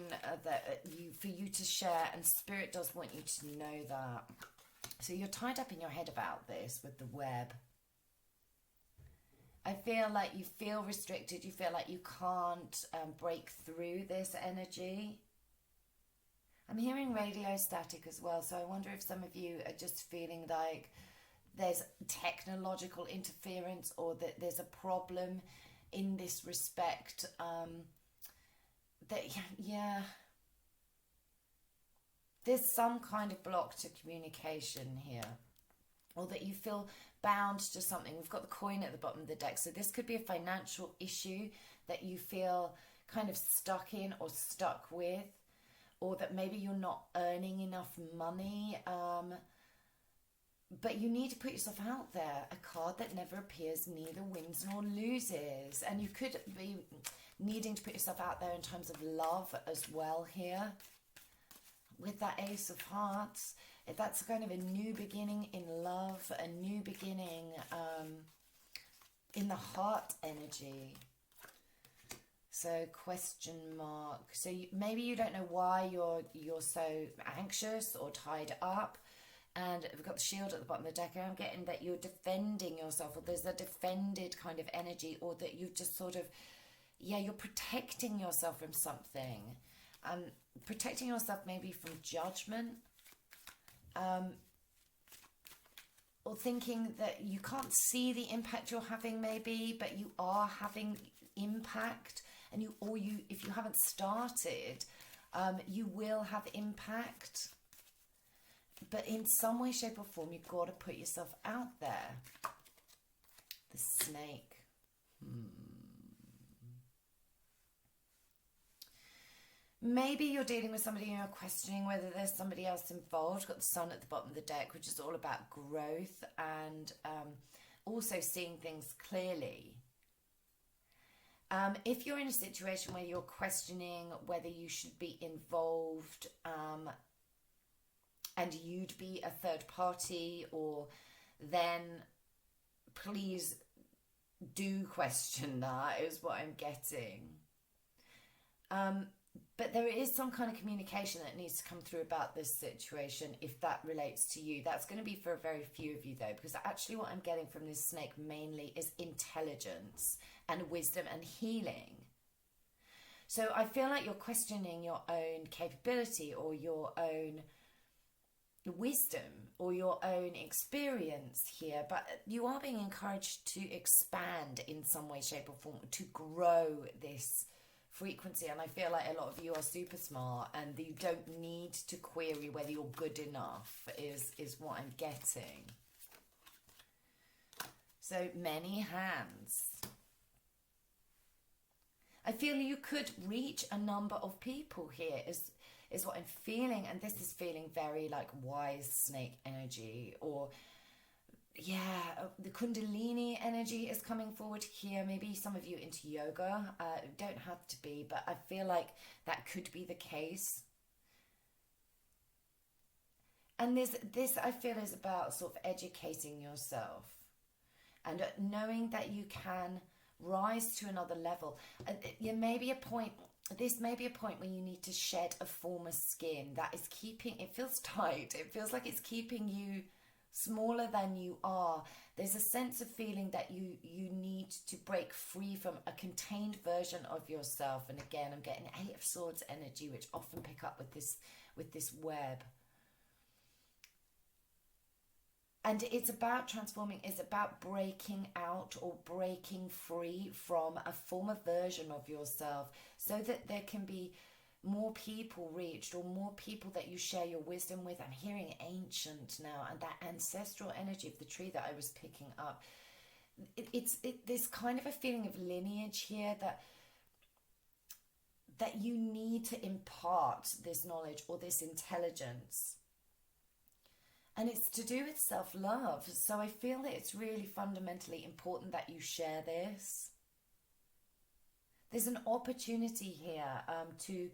for you to share, and Spirit does want you to know that. So you're tied up in your head about this with the web. I feel like you feel restricted. You feel like you can't break through this energy. I'm hearing radio static as well, so I wonder if some of you are just feeling like there's technological interference, or that there's a problem in this respect. There's some kind of block to communication here, or that you feel bound to something. We've got the coin at the bottom of the deck, so this could be a financial issue that you feel kind of stuck in or stuck with, or that maybe you're not earning enough money, but you need to put yourself out there. A card that never appears neither wins nor loses, and you could be needing to put yourself out there in terms of love as well here. With that Ace of Hearts, if that's kind of a new beginning in love, a new beginning in the heart energy. So question mark. So maybe you don't know why you're so anxious or tied up. And we've got the shield at the bottom of the deck, and I'm getting that you're defending yourself, or there's a defended kind of energy, or that you've just sort of, you're protecting yourself from something. Protecting yourself maybe from judgment, or thinking that you can't see the impact you're having maybe, but you are having impact, and if you haven't started, you will have impact. But in some way, shape or form, you've got to put yourself out there. The snake. Maybe you're dealing with somebody and you're questioning whether there's somebody else involved. You've got the sun at the bottom of the deck, which is all about growth and also seeing things clearly. If you're in a situation where you're questioning whether you should be involved, and you'd be a third party, or then please do question that, is what I'm getting. But there is some kind of communication that needs to come through about this situation, if that relates to you. That's going to be for a very few of you, though, because actually what I'm getting from this snake mainly is intelligence and wisdom and healing. So I feel like you're questioning your own capability, or your own wisdom, or your own experience here, but you are being encouraged to expand in some way, shape or form, to grow this frequency. And I feel like a lot of you are super smart, and you don't need to query whether you're good enough, is what I'm getting. So many hands. I feel you could reach a number of people here, is what I'm feeling. And this is feeling very like wise snake energy, or the Kundalini energy is coming forward here. Maybe some of you into yoga. Don't have to be, but I feel like that could be the case. And this I feel is about sort of educating yourself and knowing that you can rise to another level. This may be a point where you need to shed a former skin that is keeping, it feels tight, it feels like it's keeping you smaller than you are. There's a sense of feeling that you need to break free from a contained version of yourself. And again, I'm getting 8 of Swords energy, which often pick up with this web. And it's about transforming, it's about breaking out or breaking free from a former version of yourself, so that there can be more people reached, or more people that you share your wisdom with. I'm hearing ancient now, and that ancestral energy of the tree that I was picking up. There's kind of a feeling of lineage here that you need to impart this knowledge or this intelligence. And it's to do with self-love. So I feel that it's really fundamentally important that you share this. There's an opportunity here to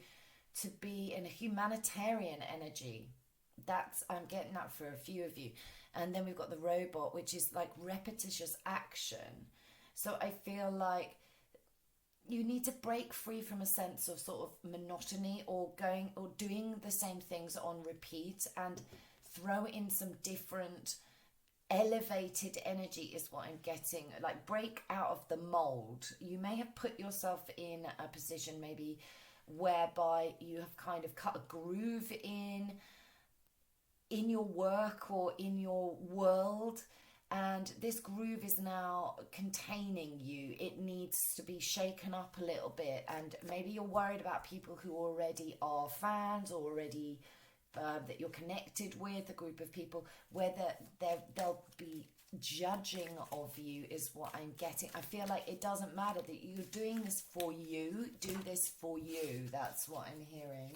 be in a humanitarian energy That's, I'm getting that for a few of you. And then we've got the robot, which is like repetitious action. So I feel like you need to break free from a sense of sort of monotony, or going or doing the same things on repeat, and throw in some different elevated energy is what I'm getting. Like, break out of the mold. You may have put yourself in a position maybe whereby you have kind of cut a groove in your work or in your world, and this groove is now containing you. It needs to be shaken up a little bit, and maybe you're worried about people who already are fans, or already that you're connected with, a group of people, whether they'll be judging of you is what I'm getting. I feel like it doesn't matter that you're doing this for you. Do this for you. That's what I'm hearing.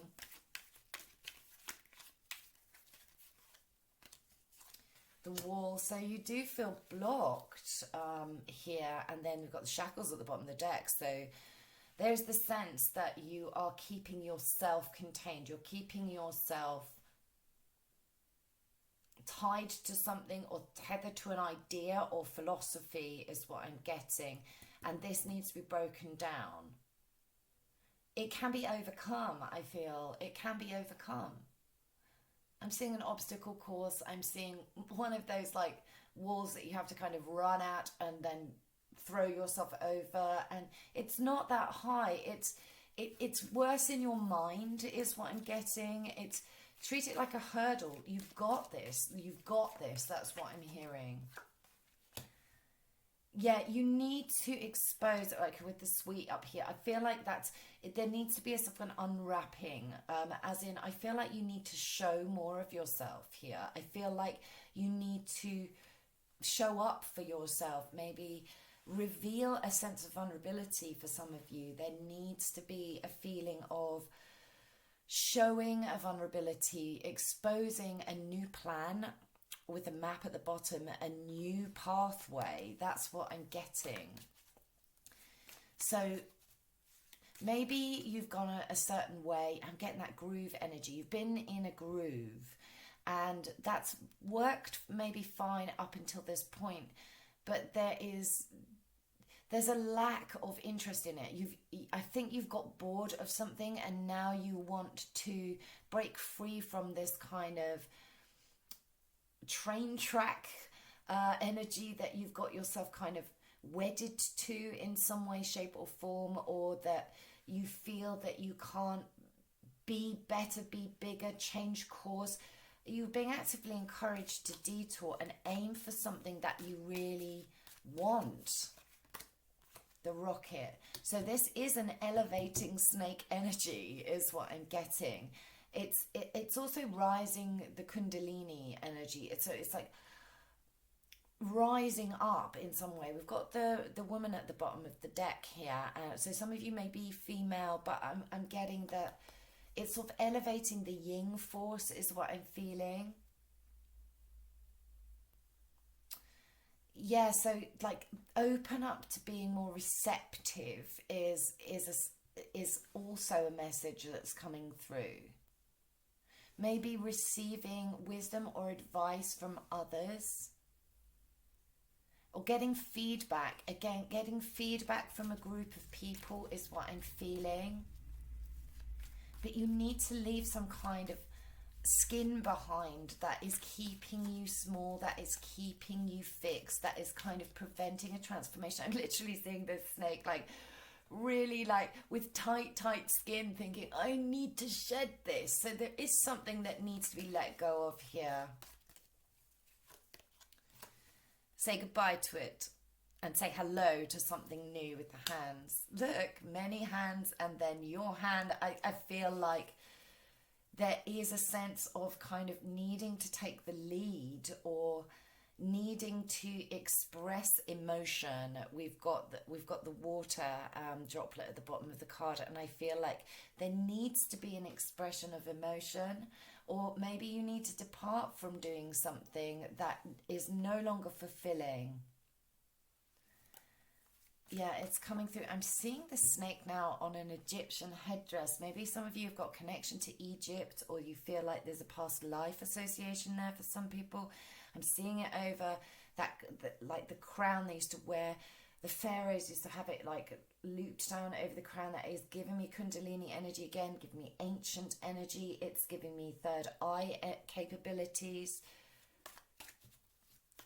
The wall. So you do feel blocked here, and then we've got the shackles at the bottom of the deck. So there's the sense that you are keeping yourself contained. You're keeping yourself tied to something, or tethered to an idea or philosophy is what I'm getting. And this needs to be broken down. It can be overcome, I feel. It can be overcome. I'm seeing an obstacle course. I'm seeing one of those like walls that you have to kind of run at and then throw yourself over, and it's not that high. It's worse in your mind is what I'm getting. It's, treat it like a hurdle. You've got this. You've got this. That's what I'm hearing. Yeah, you need to expose, like with the sweet up here, I feel like there needs to be a sort of an unwrapping, as in, I feel like you need to show more of yourself here. I feel like you need to show up for yourself, maybe reveal a sense of vulnerability for some of you. There needs to be a feeling of showing a vulnerability, exposing a new plan with a map at the bottom, a new pathway. That's what I'm getting. So maybe you've gone a certain way. I'm getting that groove energy. You've been in a groove, and that's worked maybe fine up until this point, but there's a lack of interest in it. I think you've got bored of something, and now you want to break free from this kind of train track energy that you've got yourself kind of wedded to in some way, shape or form, or that you feel that you can't be better, be bigger, change course. You're being actively encouraged to detour and aim for something that you really want. The rocket. So this is an elevating snake energy is what I'm getting. It's also rising the Kundalini energy. It's like rising up in some way. We've got the woman at the bottom of the deck here. So some of you may be female, but I'm getting that it's sort of elevating the yin force is what I'm feeling. Yeah, so like open up to being more receptive is also a message that's coming through. Maybe receiving wisdom or advice from others, or getting feedback. Again, getting feedback from a group of people is what I'm feeling. But you need to leave some kind of skin behind that is keeping you small, that is keeping you fixed, that is kind of preventing a transformation. I'm literally seeing this snake like really like with tight skin, thinking I need to shed this. So there is something that needs to be let go of here. Say goodbye to it and say hello to something new with the hands. Look, many hands, and then your hand. I feel like there is a sense of kind of needing to take the lead, or needing to express emotion. We've got the water droplet at the bottom of the card, and I feel like there needs to be an expression of emotion, or maybe you need to depart from doing something that is no longer fulfilling. Yeah, it's coming through. I'm seeing the snake now on an Egyptian headdress. Maybe some of you have got connection to Egypt, or you feel like there's a past life association there for some people. I'm seeing it over like the crown they used to wear. The pharaohs used to have it like looped down over the crown. That is giving me Kundalini energy again, giving me ancient energy. It's giving me third eye capabilities.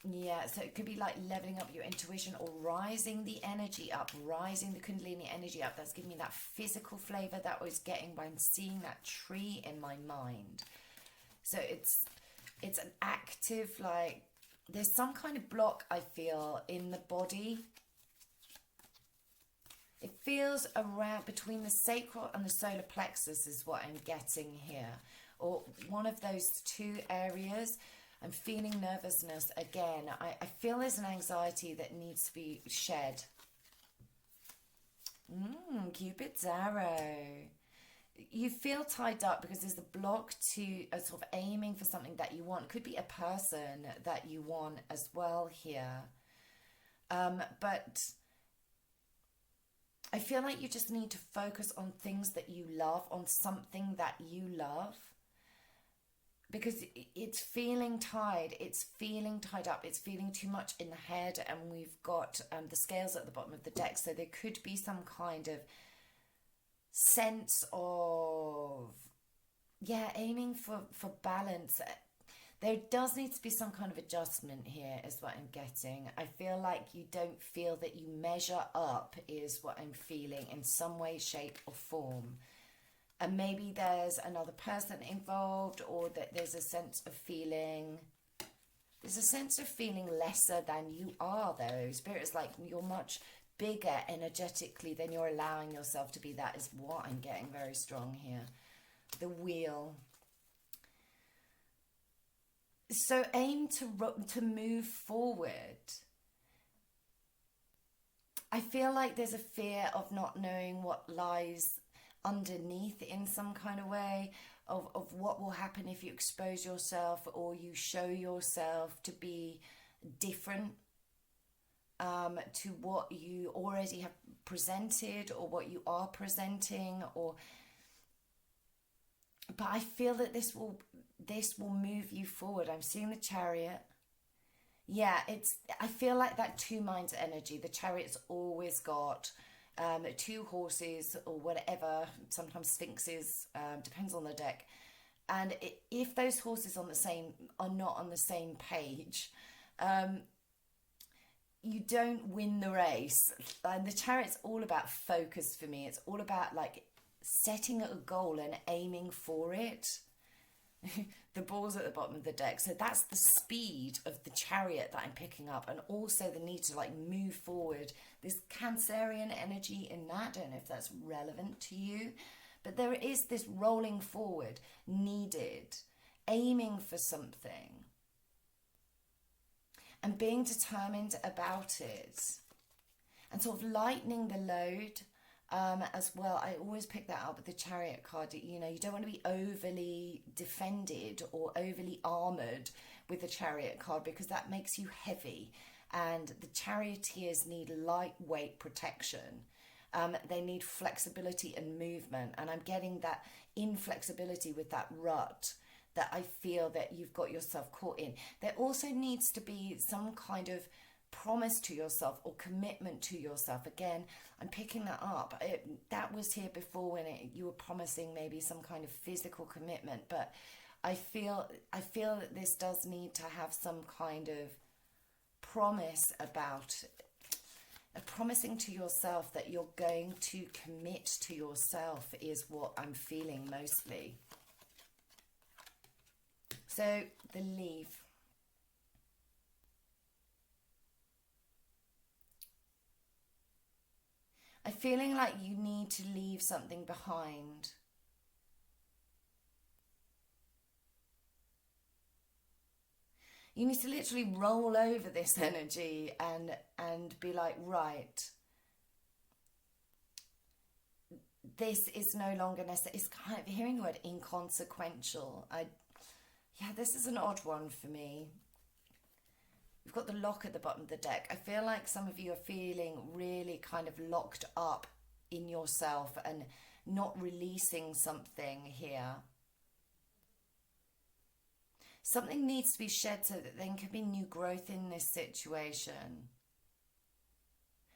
Yeah, so it could be like leveling up your intuition or rising the energy up, rising the Kundalini energy up. That's giving me that physical flavor that I was getting by seeing that tree in my mind. So it's an active, like, there's some kind of block I feel in the body. It feels around between the sacral and the solar plexus is what I'm getting here. Or one of those two areas. I'm feeling nervousness again. I feel there's an anxiety that needs to be shed. Cupid's arrow. You feel tied up because there's a block to sort of aiming for something that you want. It could be a person that you want as well here. But I feel like you just need to focus on things that you love, on something that you love. Because it's feeling tied, it's feeling tied up, it's feeling too much in the head, and we've got the scales at the bottom of the deck, so there could be some kind of sense of, yeah, aiming for balance. There does need to be some kind of adjustment here is what I'm getting. I feel like you don't feel that you measure up is what I'm feeling in some way, shape or form. And maybe there's another person involved, or that there's a sense of feeling lesser than you are, though. Spirit's like, you're much bigger energetically than you're allowing yourself to be. That is what I'm getting very strong here. The wheel. So aim to move forward. I feel like there's a fear of not knowing what lies underneath in some kind of way, of what will happen if you expose yourself or you show yourself to be different to what you already have presented or what you are presenting. But I feel that this will move you forward. I'm seeing the Chariot. Yeah, I feel like that two minds energy. The Chariot's always got two horses or whatever, sometimes sphinxes, depends on the deck. And if those horses are not on the same page, you don't win the race. And the Chariot's all about focus for me. It's all about like setting a goal and aiming for it. The ball's at the bottom of the deck, so that's the speed of the Chariot that I'm picking up, and also the need to like move forward. This Cancerian energy in that, I don't know if that's relevant to you, but there is this rolling forward needed, aiming for something and being determined about it, and sort of lightening the load. As well, I always pick that up with the Chariot card. You know, you don't want to be overly defended or overly armoured with the Chariot card, because that makes you heavy, and the Charioteers need lightweight protection. They need flexibility and movement, and I'm getting that inflexibility with that rut that I feel that you've got yourself caught in. There also needs to be some kind of promise to yourself or commitment to yourself. Again, I'm picking that up. That was here before when you were promising maybe some kind of physical commitment, but I feel that this does need to have some kind of promise about promising to yourself that you're going to commit to yourself is what I'm feeling mostly. So the Leaf. I'm feeling like you need to leave something behind. You need to literally roll over this energy and be like, right, this is no longer necessary. It's kind of hearing the word inconsequential. Yeah, this is an odd one for me. We've got the lock at the bottom of the deck. I feel like some of you are feeling really kind of locked up in yourself and not releasing something here. Something needs to be shed so that there can be new growth in this situation.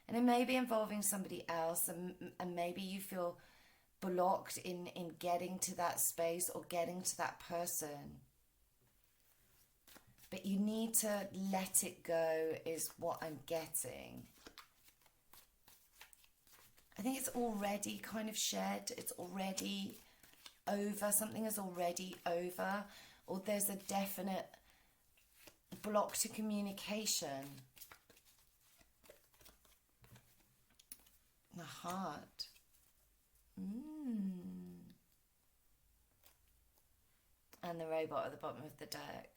And it may be involving somebody else, and maybe you feel blocked in getting to that space or getting to that person. But you need to let it go is what I'm getting. I think it's already kind of shed. It's already over. Something is already over. Or there's a definite block to communication. The heart. And the robot at the bottom of the deck.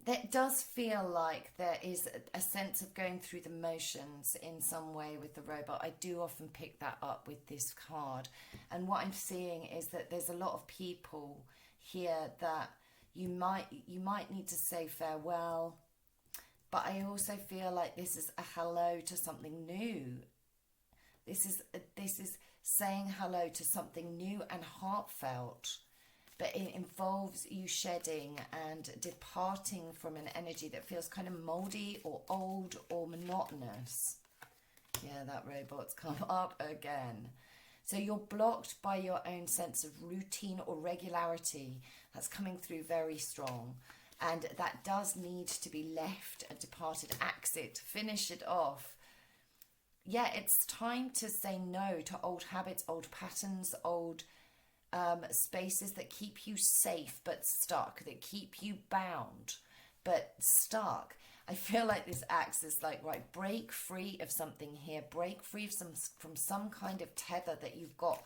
It does feel like there is a sense of going through the motions in some way with the robot. I do often pick that up with this card. And what I'm seeing is that there's a lot of people here that you might need to say farewell. But I also feel like this is a hello to something new. This is saying hello to something new and heartfelt. But it involves you shedding and departing from an energy that feels kind of moldy or old or monotonous. Yeah, that robot's come up again. So you're blocked by your own sense of routine or regularity. That's coming through very strong. And that does need to be left and departed, exit, finish it off. Yeah, it's time to say no to old habits, old patterns, old spaces that keep you safe but stuck, that keep you bound but stuck. I feel like this acts as like, right, break free of something here, break free from some kind of tether that you've got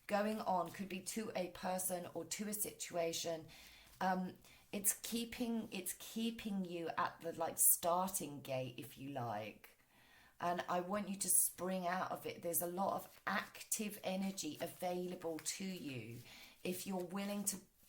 going on. Could be to a person or to a situation. It's keeping you at the like starting gate, if you like. And I want you to spring out of it. There's a lot of active energy available to you if you're willing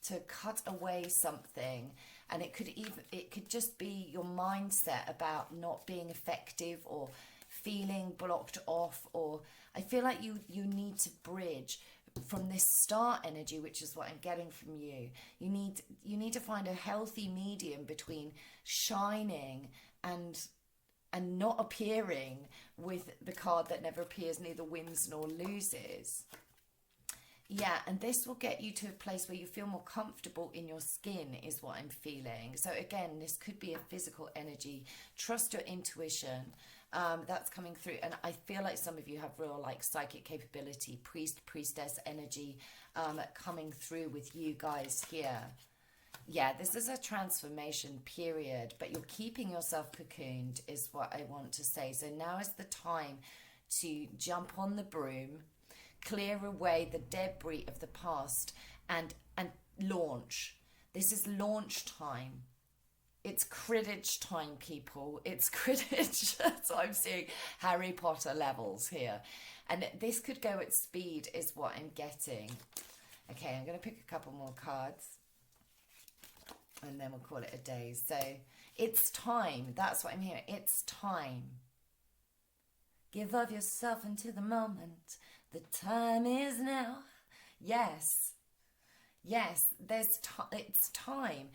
to cut away something. And it could just be your mindset about not being effective or feeling blocked off. Or I feel like you need to bridge from this star energy, which is what I'm getting from you. You need to find a healthy medium between shining and not appearing with the card that never appears, neither wins nor loses. Yeah, and this will get you to a place where you feel more comfortable in your skin is what I'm feeling. So again, this could be a physical energy. Trust your intuition. That's coming through. And I feel like some of you have real like psychic capability, priestess energy coming through with you guys here. Yeah, this is a transformation period, but you're keeping yourself cocooned is what I want to say. So now is the time to jump on the broom, clear away the debris of the past and launch. This is launch time. It's Quidditch time, people. It's Quidditch. That's what I'm seeing. Harry Potter levels here. And this could go at speed is what I'm getting. Okay, I'm going to pick a couple more cards. And then we'll call it a day. So it's time. That's what I'm hearing. It's time. Give of yourself into the moment. The time is now. Yes. Yes, it's time.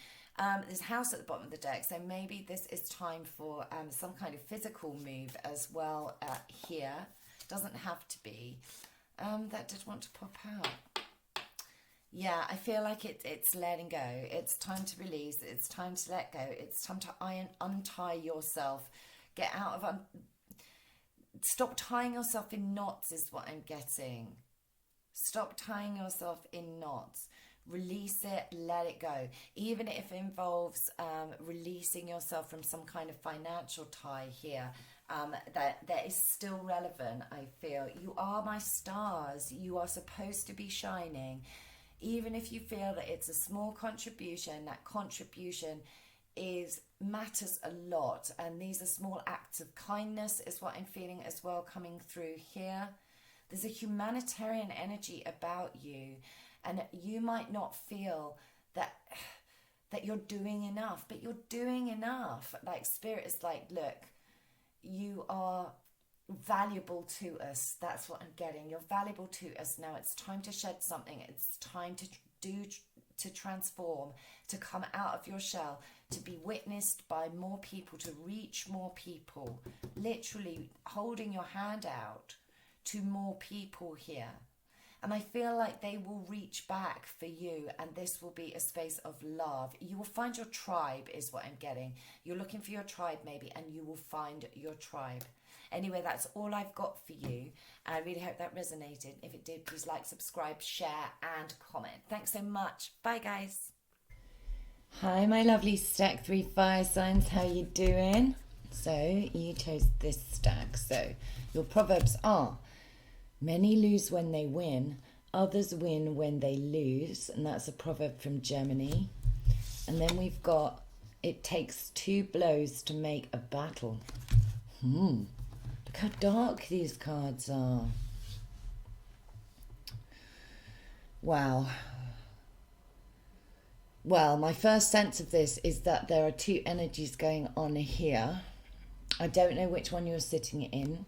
There's a house at the bottom of the deck. So maybe this is time for some kind of physical move as well here. Doesn't have to be. That did want to pop out. Yeah, I feel like it's letting go. It's time to release. It's time to let go. It's time to untie yourself. Get out of... Stop tying yourself in knots is what I'm getting. Stop tying yourself in knots. Release it, let it go. Even if it involves releasing yourself from some kind of financial tie here, that is still relevant, I feel. You are my stars. You are supposed to be shining. Even if you feel that it's a small contribution, that contribution matters a lot. And these are small acts of kindness is what I'm feeling as well coming through here. There's a humanitarian energy about you. And you might not feel that that you're doing enough, but you're doing enough. Like Spirit is like, look, you are valuable to us. That's what I'm getting. You're valuable to us. Now it's time to shed something. It's time to transform, to come out of your shell, to be witnessed by more people, to reach more people, literally holding your hand out to more people here. And I feel like they will reach back for you, and this will be a space of love. You will find your tribe is what I'm getting. You're looking for your tribe maybe, and you will find your tribe. Anyway, that's all I've got for you. I really hope that resonated. If it did, please like, subscribe, share, and comment. Thanks so much. Bye, guys. Hi, my lovely stack 3 fire signs. How you doing? So you chose this stack. So your proverbs are: many lose when they win, others win when they lose. And that's a proverb from Germany. And then we've got, it takes 2 blows to make a battle. Look how dark these cards are. Wow. Well, my first sense of this is that there are 2 energies going on here. I don't know which one you're sitting in,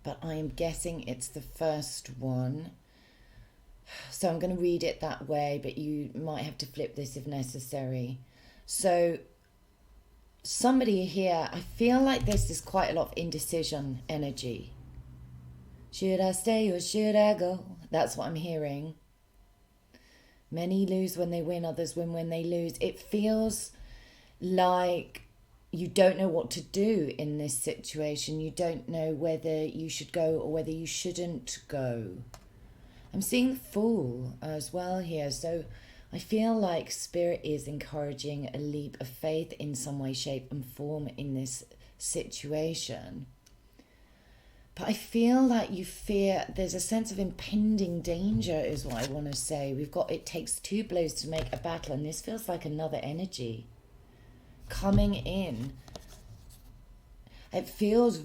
but I am guessing it's the first one. So I'm going to read it that way, but you might have to flip this if necessary. So somebody here, I feel like this is quite a lot of indecision energy. Should I stay or should I go? That's what I'm hearing. Many lose when they win, others win when they lose. It feels like you don't know what to do in this situation. You don't know whether you should go or whether you shouldn't go. I'm seeing the Fool as well here. So I feel like Spirit is encouraging a leap of faith in some way, shape and form in this situation. But I feel like you fear, there's a sense of impending danger is what I want to say. We've got, it takes 2 blows to make a battle, and this feels like another energy coming in. It feels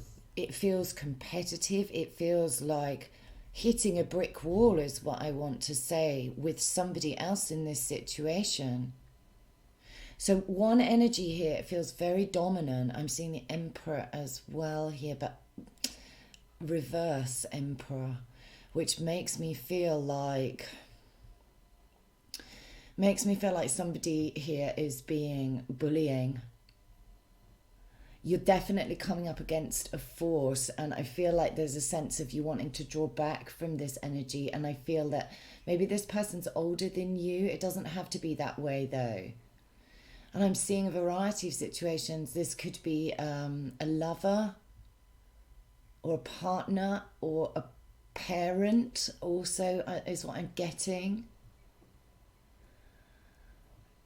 competitive. It feels like hitting a brick wall is what I want to say with somebody else in this situation. So one energy here, it feels very dominant. I'm seeing the Emperor as well here, but reverse Emperor, which makes me feel like somebody here is being bullying. You're definitely coming up against a force, and I feel like there's a sense of you wanting to draw back from this energy, and I feel that maybe this person's older than you. It doesn't have to be that way though. And I'm seeing a variety of situations. This could be a lover or a partner or a parent also is what I'm getting.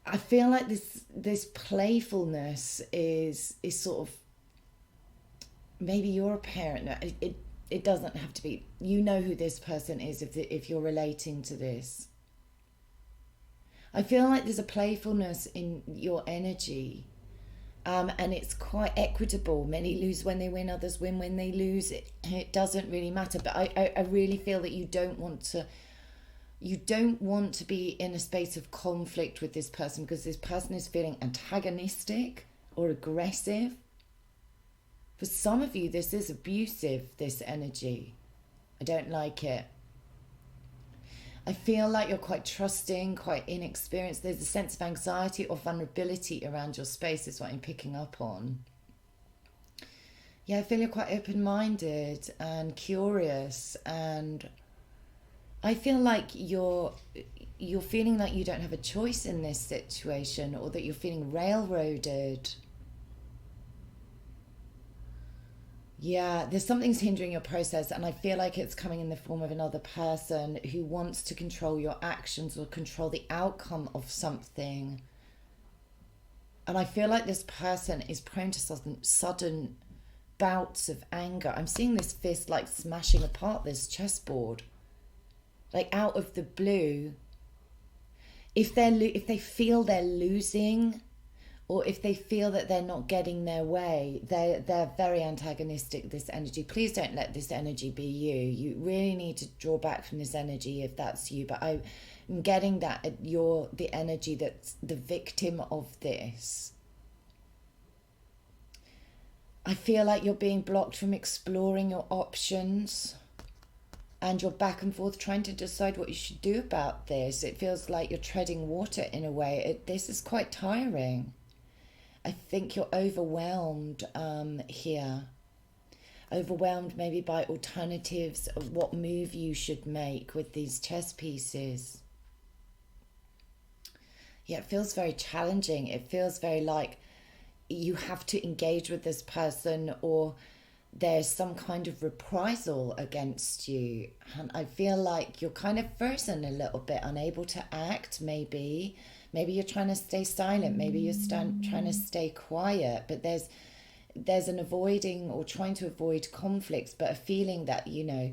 I feel like this playfulness is sort of, maybe you're a parent. It doesn't have to be. You know who this person is if you're relating to this. I feel like there's a playfulness in your energy. And it's quite equitable. Many lose when they win, others win when they lose. It doesn't really matter. But I really feel that you don't want to be in a space of conflict with this person, because this person is feeling antagonistic or aggressive. For some of you, this is abusive, this energy. I don't like it. I feel like you're quite trusting, quite inexperienced. There's a sense of anxiety or vulnerability around your space is what I'm picking up on. Yeah, I feel you're quite open-minded and curious, and I feel like you're feeling like you don't have a choice in this situation, or that you're feeling railroaded. Yeah, there's something's hindering your process, and I feel like it's coming in the form of another person who wants to control your actions or control the outcome of something. And I feel like this person is prone to sudden bouts of anger. I'm seeing this fist like smashing apart this chessboard, like out of the blue. If they feel they're losing, or if they feel that they're not getting their way, they're very antagonistic, this energy. Please don't let this energy be you. You really need to draw back from this energy if that's you. But I'm getting that you're the energy that's the victim of this. I feel like you're being blocked from exploring your options, and you're back and forth trying to decide what you should do about this. It feels like you're treading water in a way. This is quite tiring. I think you're overwhelmed here. Overwhelmed maybe by alternatives of what move you should make with these chess pieces. Yeah, it feels very challenging. It feels very like you have to engage with this person, or there's some kind of reprisal against you. And I feel like you're kind of frozen a little bit, unable to act, maybe. Maybe you're trying to stay silent. Maybe you're trying to stay quiet. But there's an avoiding or trying to avoid conflicts, but a feeling that, you know,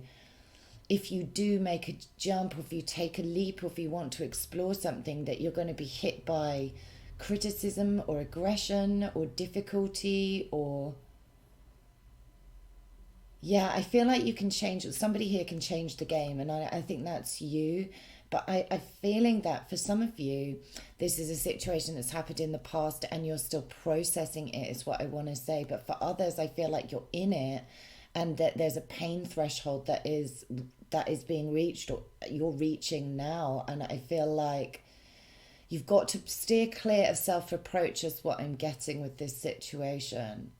if you do make a jump, or if you take a leap, or if you want to explore something, that you're going to be hit by criticism or aggression or difficulty, or yeah, I feel like you can change, somebody here can change the game, and I think that's you. But I'm feeling that for some of you, this is a situation that's happened in the past and you're still processing it, is what I want to say. But for others, I feel like you're in it, and that there's a pain threshold that is being reached, or you're reaching now. And I feel like you've got to steer clear of self-reproach, is what I'm getting with this situation.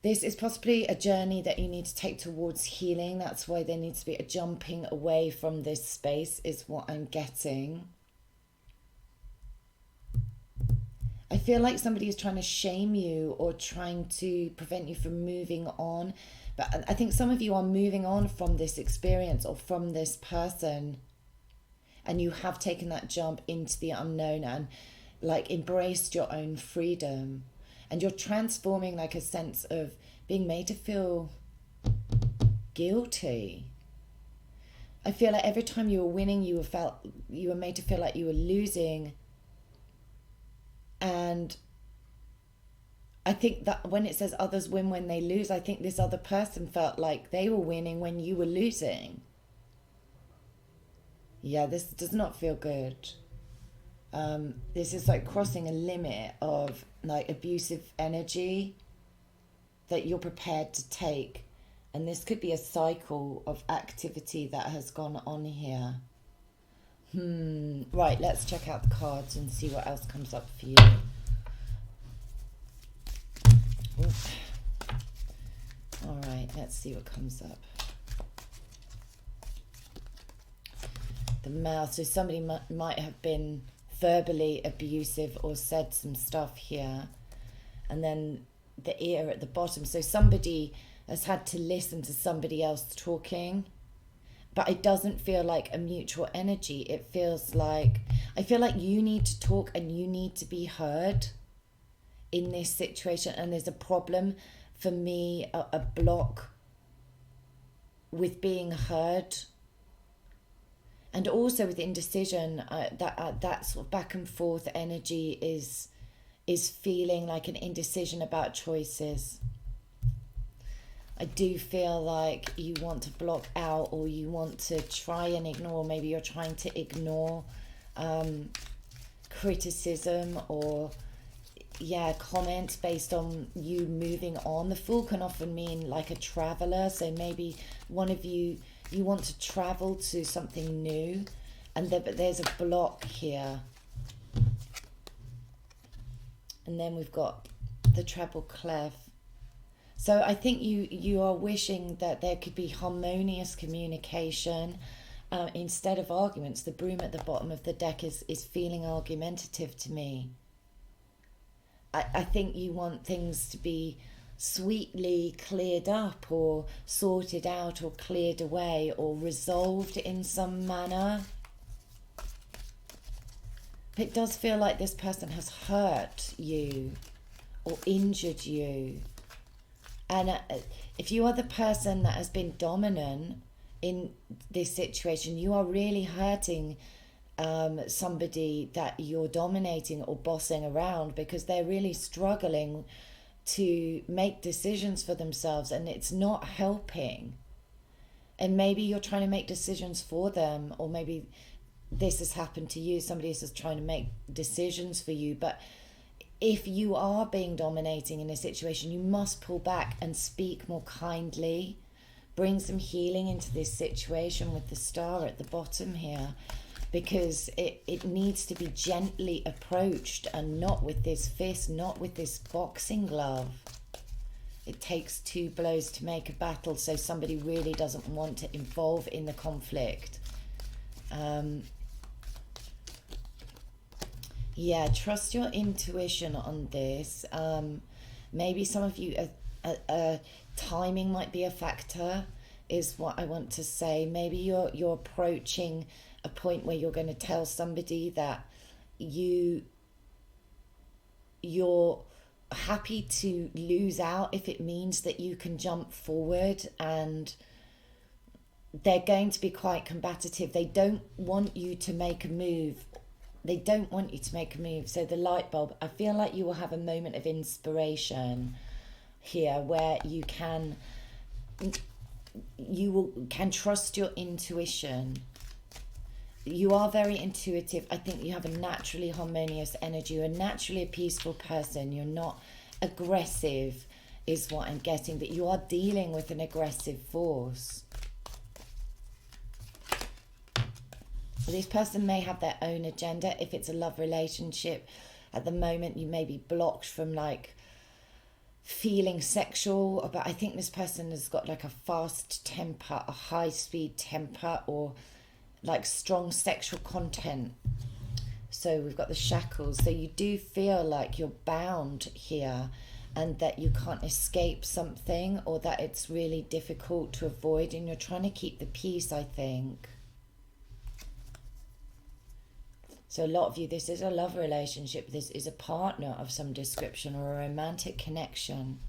This is possibly a journey that you need to take towards healing. That's why there needs to be a jumping away from this space, is what I'm getting. I feel like somebody is trying to shame you or trying to prevent you from moving on. But I think some of you are moving on from this experience or from this person, and you have taken that jump into the unknown and like embraced your own freedom. And you're transforming like a sense of being made to feel guilty. I feel like every time you were winning, you were made to feel like you were losing. And I think that when it says others win when they lose, I think this other person felt like they were winning when you were losing. Yeah, this does not feel good. This is like crossing a limit of like abusive energy that you're prepared to take, and this could be a cycle of activity that has gone on here. Right, let's check out the cards and see what else comes up for you. All right, let's see what comes up. The mouth. So somebody might have been verbally abusive or said some stuff here. And then the ear at the bottom. So somebody has had to listen to somebody else talking. But it doesn't feel like a mutual energy. It feels like, I feel like you need to talk and you need to be heard in this situation. And there's a problem for me, a block with being heard. And also with indecision, that sort of back and forth energy is feeling like an indecision about choices. I do feel like you want to block out, or you want to try and ignore. Maybe you're trying to ignore criticism or comments based on you moving on. The Fool can often mean like a traveler. So maybe one of you want to travel to something new, but there's a block here. And then we've got the treble clef. So I think you are wishing that there could be harmonious communication instead of arguments. The broom at the bottom of the deck is feeling argumentative to me. I think you want things to be sweetly cleared up or sorted out or cleared away or resolved in some manner. It does feel like this person has hurt you or injured you. And if you are the person that has been dominant in this situation, you are really hurting somebody that you're dominating or bossing around, because they're really struggling to make decisions for themselves, and it's not helping. And maybe you're trying to make decisions for them, or maybe this has happened to you. Somebody else is trying to make decisions for you. But if you are being dominating in a situation, you must pull back and speak more kindly. Bring some healing into this situation with the star at the bottom here, because it needs to be gently approached, and not with this fist, not with this boxing glove. It takes 2 blows to make a battle, so somebody really doesn't want to involve in the conflict. Yeah, trust your intuition on this. Maybe some of you, timing might be a factor, is what I want to say. Maybe you're approaching a point where you're going to tell somebody that you're happy to lose out if it means that you can jump forward, and they're going to be quite combative. They don't want you to make a move. So the light bulb, I feel like you will have a moment of inspiration here where you can trust your intuition. You are very intuitive. I think you have a naturally harmonious energy. You're naturally a peaceful person. You're not aggressive, is what I'm getting, but you are dealing with an aggressive force. This person may have their own agenda. If it's a love relationship, at the moment you may be blocked from like feeling sexual, but I think this person has got like a fast temper, a high speed temper, or like strong sexual content. So we've got the shackles. So you do feel like you're bound here, and that you can't escape something, or that it's really difficult to avoid, and you're trying to keep the peace, I think. So a lot of you, this is a love relationship. This is a partner of some description, or a romantic connection.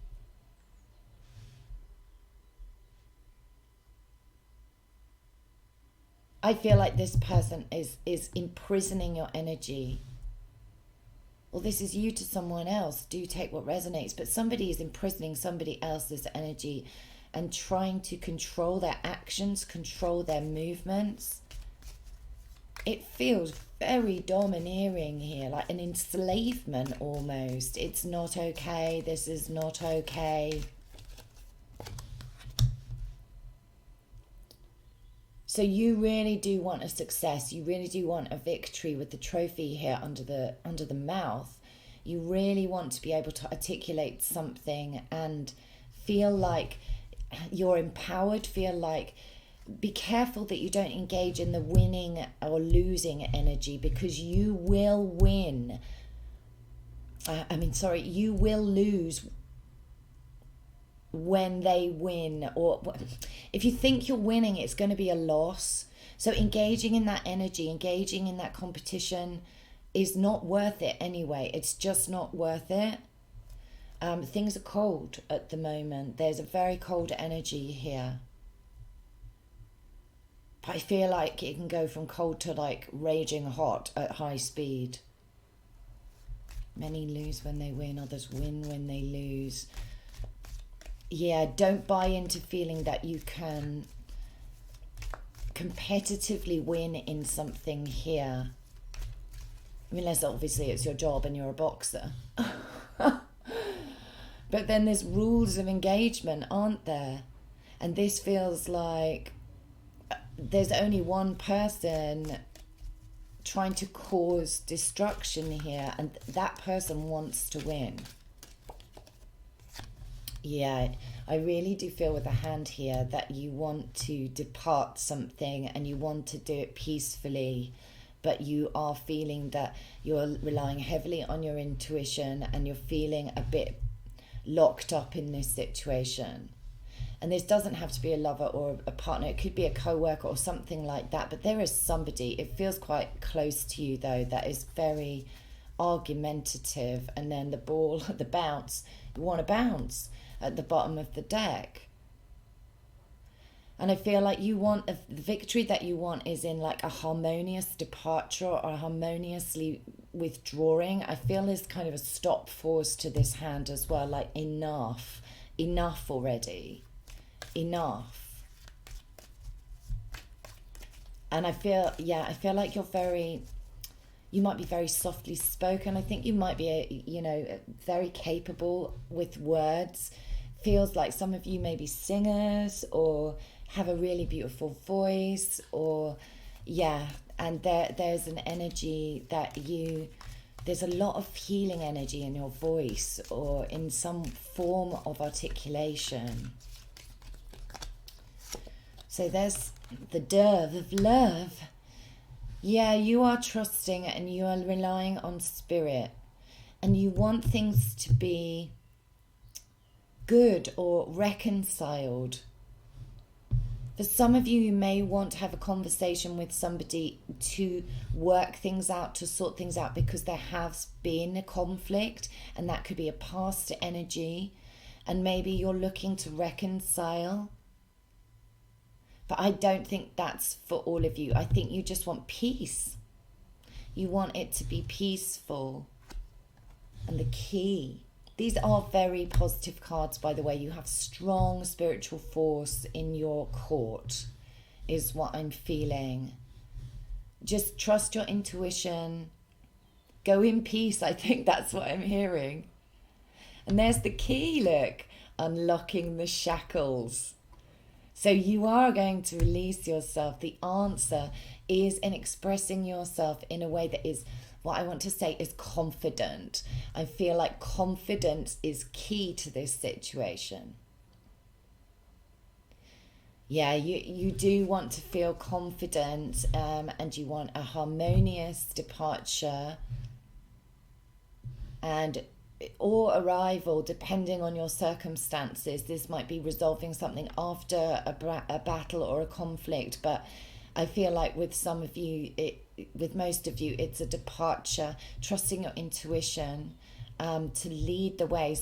I feel like this person is imprisoning your energy. Well, this is you to someone else. Do take what resonates. But somebody is imprisoning somebody else's energy and trying to control their actions, control their movements. It feels very domineering here, like an enslavement almost. It's not okay. This is not okay. So you really do want a success. You really do want a victory with the trophy here under the mouth. You really want to be able to articulate something and feel like you're empowered, feel like, be careful that you don't engage in the winning or losing energy, because you will win. You will lose when they win, or if you think you're winning, it's going to be a loss. So engaging in that energy, engaging in that competition is not worth it anyway. It's just not worth it. Things are cold at the moment. There's a very cold energy here. But I feel like it can go from cold to like raging hot at high speed. Many lose when they win, others win when they lose. Yeah, don't buy into feeling that you can competitively win in something here. I mean, unless obviously it's your job and you're a boxer. But then there's rules of engagement, aren't there? And this feels like there's only one person trying to cause destruction here, and that person wants to win. Yeah, I really do feel with a hand here that you want to depart something and you want to do it peacefully, but you are feeling that you're relying heavily on your intuition and you're feeling a bit locked up in this situation. And this doesn't have to be a lover or a partner. It could be a co-worker or something like that. But there is somebody, it feels quite close to you though, that is very argumentative. And then the ball, the bounce, you want to bounce at the bottom of the deck. And I feel like you want, the victory that you want is in like a harmonious departure or harmoniously withdrawing. I feel there's kind of a stop force to this hand as well, like enough already. Enough. And I feel like you might be very softly spoken. I think you might be, very capable with words. Feels like some of you may be singers or have a really beautiful voice, or and there's an energy that there's a lot of healing energy in your voice or in some form of articulation. So there's the dove of love. Yeah, you are trusting and you are relying on spirit, and you want things to be good or reconciled. For some of you may want to have a conversation with somebody to work things out, to sort things out, because there has been a conflict, and that could be a past energy, and maybe you're looking to reconcile. But I don't think that's for all of you. I think you just want peace. You want it to be peaceful. And the key. These are very positive cards, by the way. You have strong spiritual force in your court, is what I'm feeling. Just trust your intuition. Go in peace. I think that's what I'm hearing. And there's the key, look. Unlocking the shackles. So you are going to release yourself. The answer is in expressing yourself in a way that is, what I want to say is confident. I feel like confidence is key to this situation. Yeah, you do want to feel confident, and you want a harmonious departure or arrival, depending on your circumstances. This might be resolving something after a battle or a conflict, but I feel like with some of you, with most of you, it's a departure, trusting your intuition to lead the way.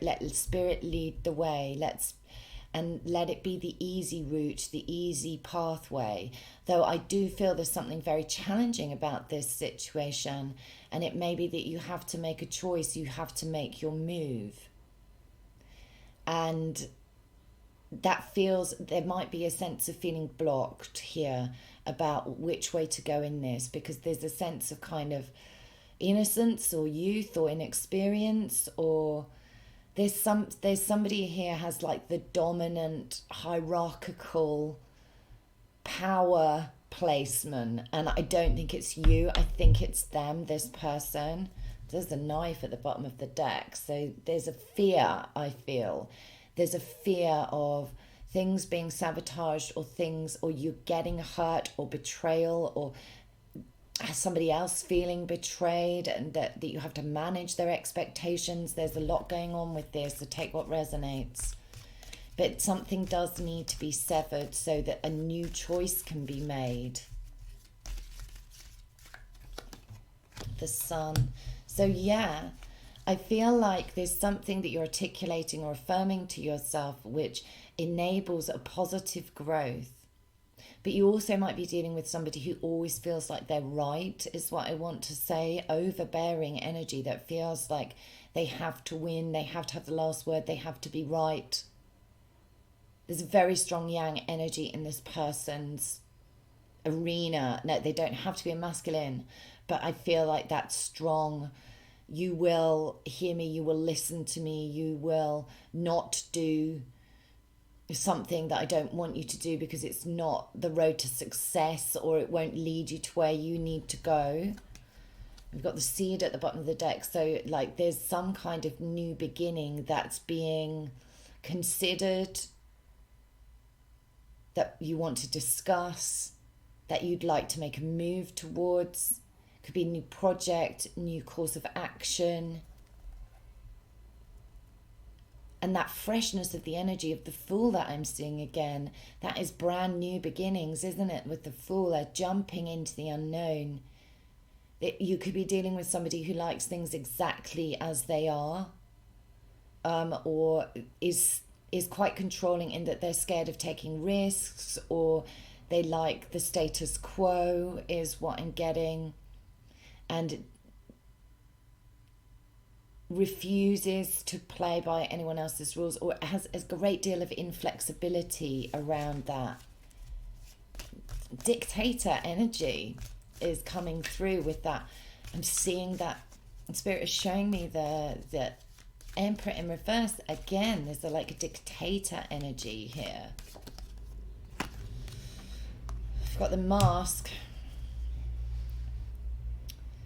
Let spirit lead the way. Let it be the easy route, the easy pathway. Though I do feel there's something very challenging about this situation, and it may be that you have to make a choice, you have to make your move. And there might be a sense of feeling blocked here about which way to go in this, because there's a sense of kind of innocence or youth or inexperience, or there's somebody here has like the dominant hierarchical power placement, and I don't think it's you. I think it's them, this person. There's a knife at the bottom of the deck, so there's a fear. I feel there's a fear of things being sabotaged, or you getting hurt, or betrayal, or somebody else feeling betrayed, and that you have to manage their expectations. There's a lot going on with this, so take what resonates. But something does need to be severed so that a new choice can be made. The Sun. So yeah, I feel like there's something that you're articulating or affirming to yourself which enables a positive growth. But you also might be dealing with somebody who always feels like they're right, is what I want to say. Overbearing energy that feels like they have to win, they have to have the last word, they have to be right. There's a very strong yang energy in this person's arena. No, they don't have to be a masculine, but I feel like that's strong. You will hear me, you will listen to me, you will not do something that I don't want you to do because it's not the road to success, or it won't lead you to where you need to go. We've got the Seed at the bottom of the deck, so like there's some kind of new beginning that's being considered, that you want to discuss, that you'd like to make a move towards. Could be a new project, new course of action. And that freshness of the energy of the Fool that I'm seeing again, that is brand new beginnings, isn't it? With the Fool, they're jumping into the unknown. You could be dealing with somebody who likes things exactly as they are, or is quite controlling in that they're scared of taking risks, or they like the status quo, is what I'm getting, and refuses to play by anyone else's rules, or has a great deal of inflexibility around that. dictator energy is coming through with that. I'm seeing that Spirit is showing me the Emperor in reverse again. There's like a dictator energy here. I've got the Mask.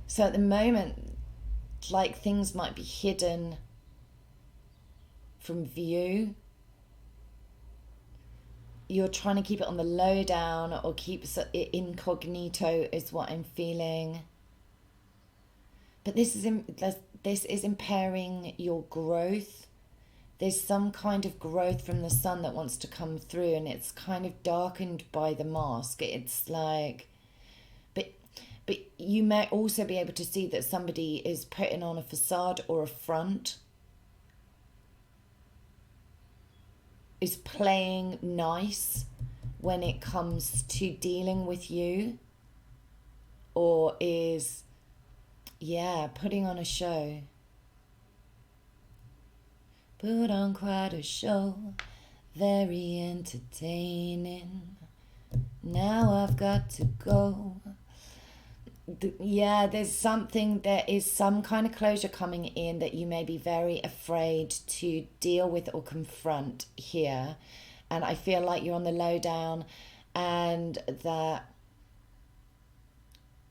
So at the moment, like things might be hidden from view. You're trying to keep it on the lowdown or keep it incognito is what I'm feeling. But this is impairing your growth. There's some kind of growth from the sun that wants to come through, and it's kind of darkened by the mask. It's like, but you may also be able to see that somebody is putting on a facade or a front, is playing nice when it comes to dealing with you, or is, yeah, putting on a show. Put on quite a show, very entertaining. Now I've got to go. Yeah, there is some kind of closure coming in that you may be very afraid to deal with or confront here. And I feel like you're on the lowdown, and that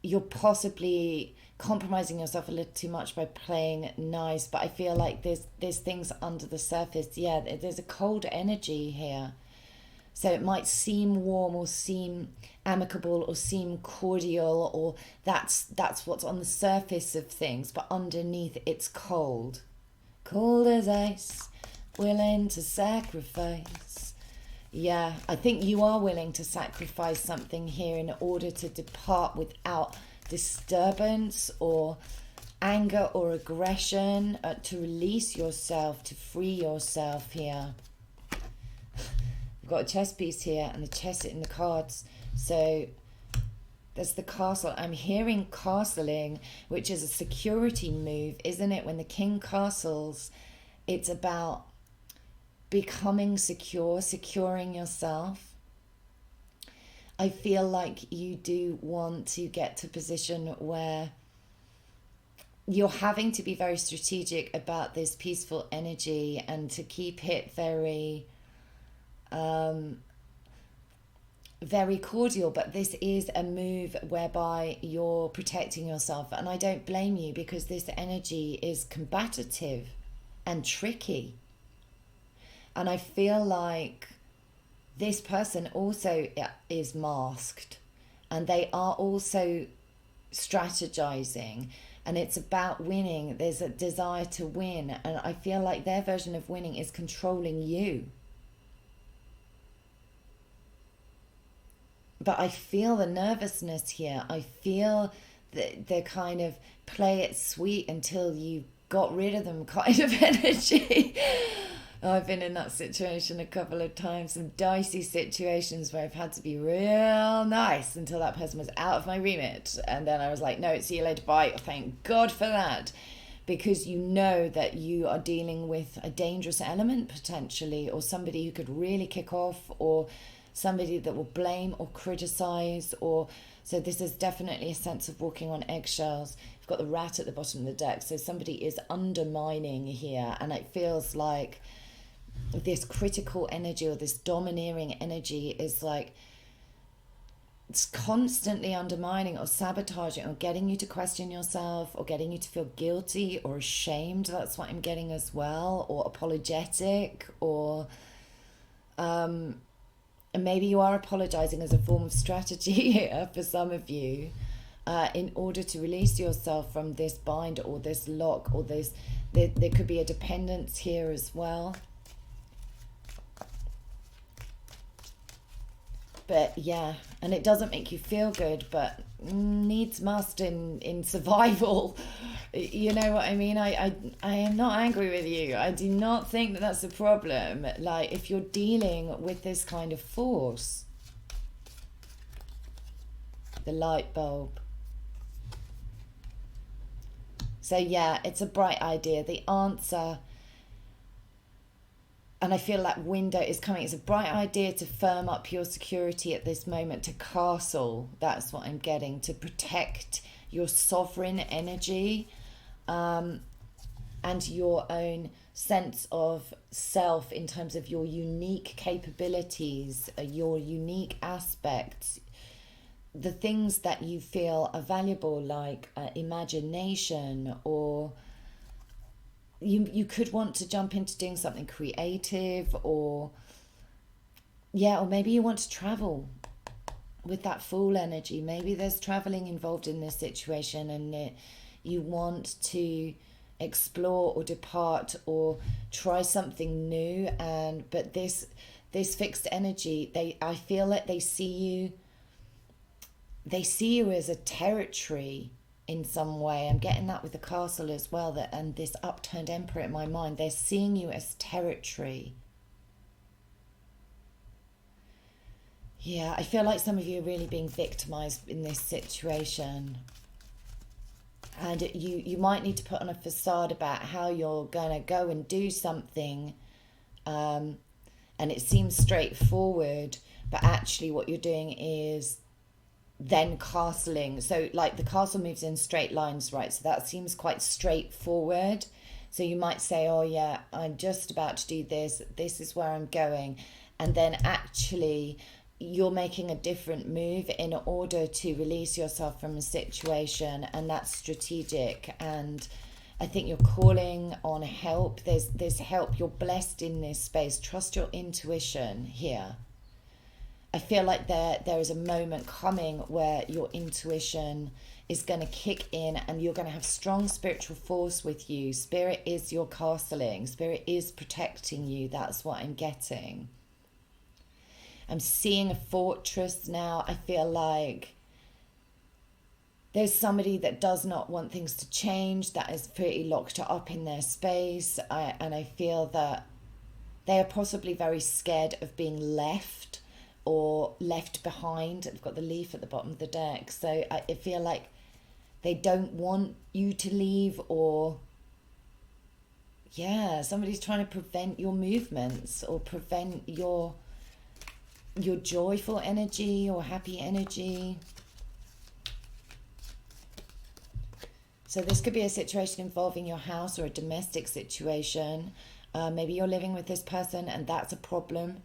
you're possibly compromising yourself a little too much by playing nice. But I feel like there's things under the surface. Yeah, there's a cold energy here. So it might seem warm or seem amicable or seem cordial, or that's what's on the surface of things, but underneath it's cold. Cold as ice, willing to sacrifice. Yeah, I think you are willing to sacrifice something here in order to depart without disturbance or anger or aggression, to release yourself, to free yourself here. We've got a chess piece here and the chess in the cards. So there's the castle. I'm hearing castling, which is a security move, isn't it? When the king castles, it's about becoming secure, securing yourself. I feel like you do want to get to a position where you're having to be very strategic about this peaceful energy and to keep it very very cordial. But this is a move whereby you're protecting yourself, and I don't blame you, because this energy is combative and tricky. And I feel like this person also is masked, and they are also strategizing, and it's about winning. There's a desire to win, and I feel like their version of winning is controlling you. But I feel the nervousness here. I feel the kind of play it sweet until you got rid of them kind of energy. I've been in that situation a couple of times, some dicey situations where I've had to be real nice until that person was out of my remit. And then I was like, no, see you later, bye. Thank God for that. Because you know that you are dealing with a dangerous element potentially, or somebody who could really kick off, or somebody that will blame or criticize, or so this is definitely a sense of walking on eggshells. You've got the rat at the bottom of the deck, so somebody is undermining here, and it feels like this critical energy or this domineering energy is like it's constantly undermining or sabotaging or getting you to question yourself or getting you to feel guilty or ashamed. That's what I'm getting as well, or apologetic, or and maybe you are apologizing as a form of strategy here for some of you, in order to release yourself from this bind or this lock, or this there could be a dependence here as well. But yeah, and it doesn't make you feel good, but needs must in survival. You know what I mean? I am not angry with you. I do not think that that's a problem. Like, if you're dealing with this kind of force, the light bulb. So yeah, it's a bright idea. The answer And I feel that window is coming. It's a bright idea to firm up your security at this moment, to castle. That's what I'm getting, to protect your sovereign energy, and your own sense of self in terms of your unique capabilities, your unique aspects, the things that you feel are valuable, like imagination, or you could want to jump into doing something creative, or or maybe you want to travel with that Fool energy. Maybe there's traveling involved in this situation, and you want to explore or depart or try something new. But this fixed energy, I feel like they see you as a territory in some way. I'm getting that with the castle as well, that, and this upturned emperor in my mind, they're seeing you as territory. Yeah, I feel like some of you are really being victimized in this situation, and you might need to put on a facade about how you're going to go and do something, and it seems straightforward, but actually what you're doing is then castling. So like the castle moves in straight lines, right? So that seems quite straightforward. So you might say, oh yeah, I'm just about to do this. This is where I'm going. And then actually you're making a different move in order to release yourself from a situation. And that's strategic. And I think you're calling on help. There's help. You're blessed in this space. Trust your intuition here. I feel like there is a moment coming where your intuition is going to kick in, and you're going to have strong spiritual force with you. Spirit is your castling. Spirit is protecting you. That's what I'm getting. I'm seeing a fortress now. I feel like there's somebody that does not want things to change, that is pretty locked up in their space. And I feel that they are possibly very scared of being left or left behind. I've got the leaf at the bottom of the deck. So I feel like they don't want you to leave, or somebody's trying to prevent your movements or prevent your joyful energy or happy energy. So this could be a situation involving your house or a domestic situation. Maybe you're living with this person and that's a problem.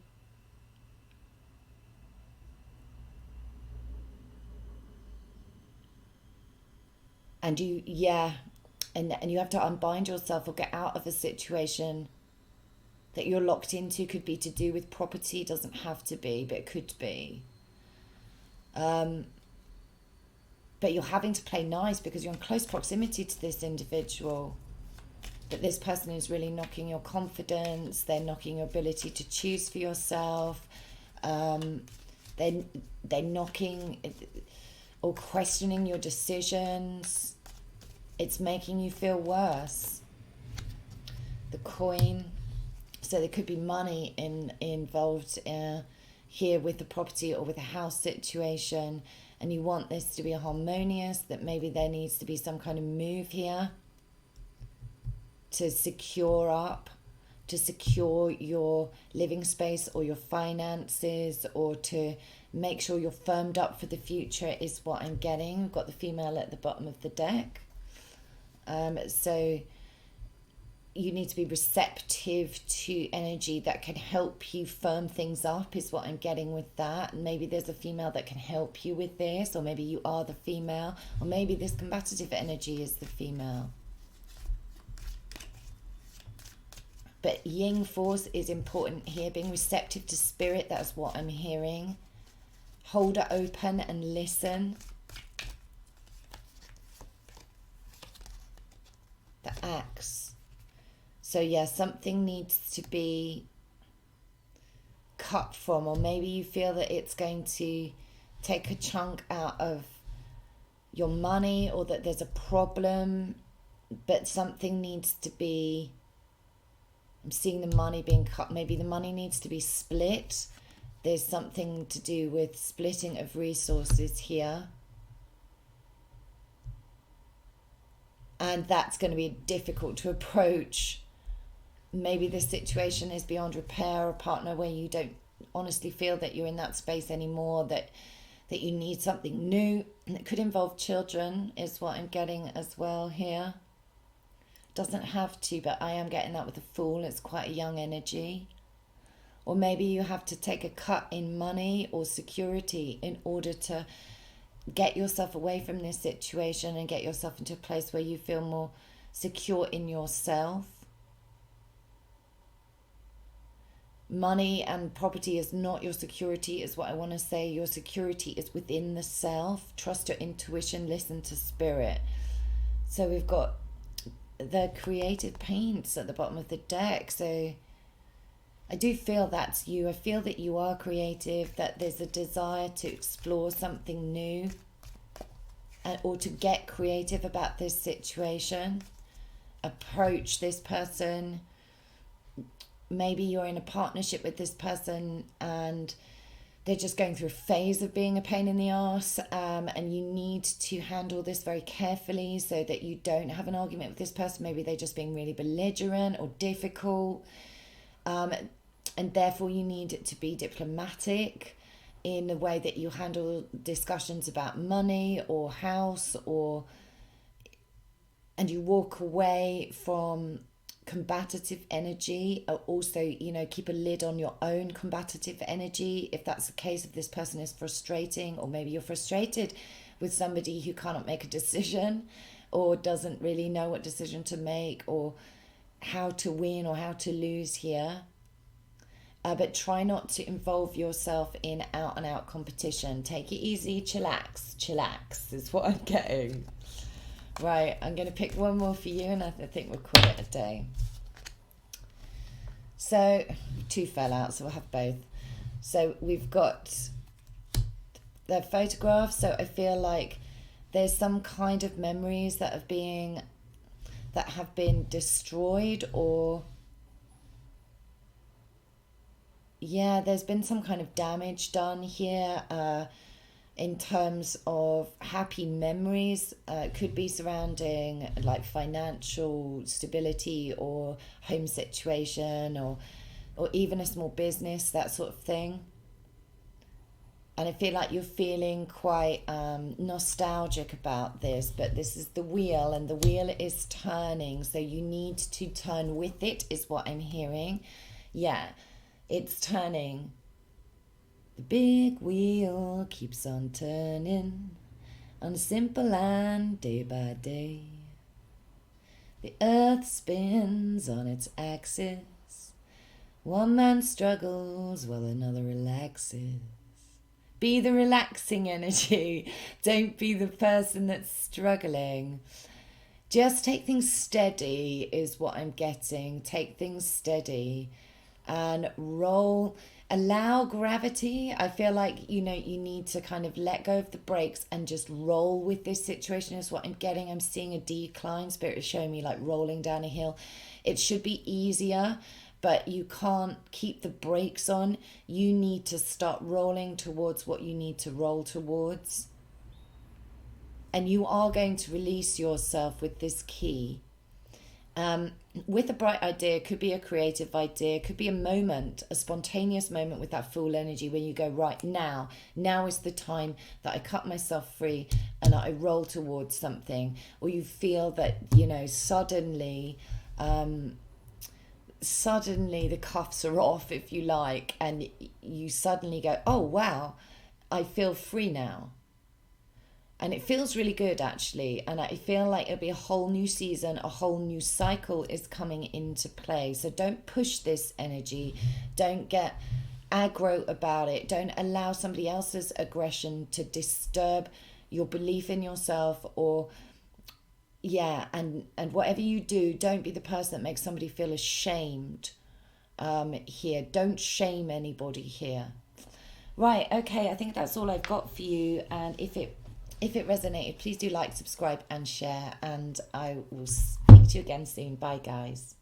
And you have to unbind yourself or get out of a situation that you're locked into. Could be to do with property, doesn't have to be, but it could be. But you're having to play nice because you're in close proximity to this individual. But this person is really knocking your confidence. They're knocking your ability to choose for yourself. They're knocking or questioning your decisions. It's making you feel worse. The coin. So there could be money involved here with the property or with a house situation, and you want this to be harmonious, that maybe there needs to be some kind of move here to secure your living space or your finances, or to make sure you're firmed up for the future is what I'm getting. We've got the female at the bottom of the deck. So you need to be receptive to energy that can help you firm things up is what I'm getting with that. And maybe there's a female that can help you with this, or maybe you are the female, or maybe this combative energy is the female. But yin force is important here, being receptive to spirit. That's what I'm hearing. Hold it open and listen. The axe. So yeah, something needs to be cut from, or maybe you feel that it's going to take a chunk out of your money, or that there's a problem, but something needs to be, I'm seeing the money being cut. Maybe the money needs to be split. There's something to do with splitting of resources here. And that's going to be difficult to approach maybe this situation is beyond repair, a partner where you don't honestly feel that you're in that space anymore, that you need something new. And it could involve children is what I'm getting as well here. Doesn't have to, but I am getting that with the Fool. It's quite a young energy. Or maybe you have to take a cut in money or security in order to get yourself away from this situation and get yourself into a place where you feel more secure in yourself. Money and property is not your security, is what I want to say. Your security is within the self. Trust your intuition, listen to spirit. So we've got the creative paints at the bottom of the deck. So I do feel that's you. I feel that you are creative, that there's a desire to explore something new or to get creative about this situation. Approach this person. Maybe you're in a partnership with this person and they're just going through a phase of being a pain in the arse, and you need to handle this very carefully so that you don't have an argument with this person. Maybe they're just being really belligerent or difficult, and therefore you need it to be diplomatic in the way that you handle discussions about money or house, and you walk away from combative energy. Also, keep a lid on your own combative energy if that's the case, if this person is frustrating, or maybe you're frustrated with somebody who cannot make a decision or doesn't really know what decision to make or how to win or how to lose here. But try not to involve yourself in out and out competition. Take it easy, chillax is what I'm getting. Right, I'm going to pick one more for you and I think we'll call it a day. So, 2 fell out, so we'll have both. So we've got the photographs. So I feel like there's some kind of memories that have been destroyed, or there's been some kind of damage done here. In terms of happy memories, could be surrounding like financial stability or home situation or even a small business, that sort of thing. And I feel like you're feeling quite nostalgic about this, but this is the wheel and the wheel is turning, so you need to turn with it is what I'm hearing. Yeah, it's turning. The big wheel keeps on turning on a simple line day by day. The earth spins on its axis. One man struggles while another relaxes. Be the relaxing energy. Don't be the person that's struggling. Just take things steady is what I'm getting. Take things steady and roll. Allow gravity. I feel like, you need to kind of let go of the brakes and just roll with this situation is what I'm getting. I'm seeing a decline. Spirit is showing me like rolling down a hill. It should be easier, but you can't keep the brakes on. You need to start rolling towards what you need to roll towards. And you are going to release yourself with this key. With a bright idea, could be a creative idea, could be a moment, a spontaneous moment with that Fool energy where you go, right, now is the time that I cut myself free and I roll towards something. Or you feel that, suddenly the cuffs are off, if you like, and you suddenly go, oh, wow, I feel free now. And it feels really good, actually. And I feel like it'll be a whole new season, a whole new cycle is coming into play. So don't push this energy. Don't get aggro about it. Don't allow somebody else's aggression to disturb your belief in yourself. And whatever you do, don't be the person that makes somebody feel ashamed here. Don't shame anybody here. Right, okay, I think that's all I've got for you. And if it resonated, please do like, subscribe and share, and I will speak to you again soon. Bye guys.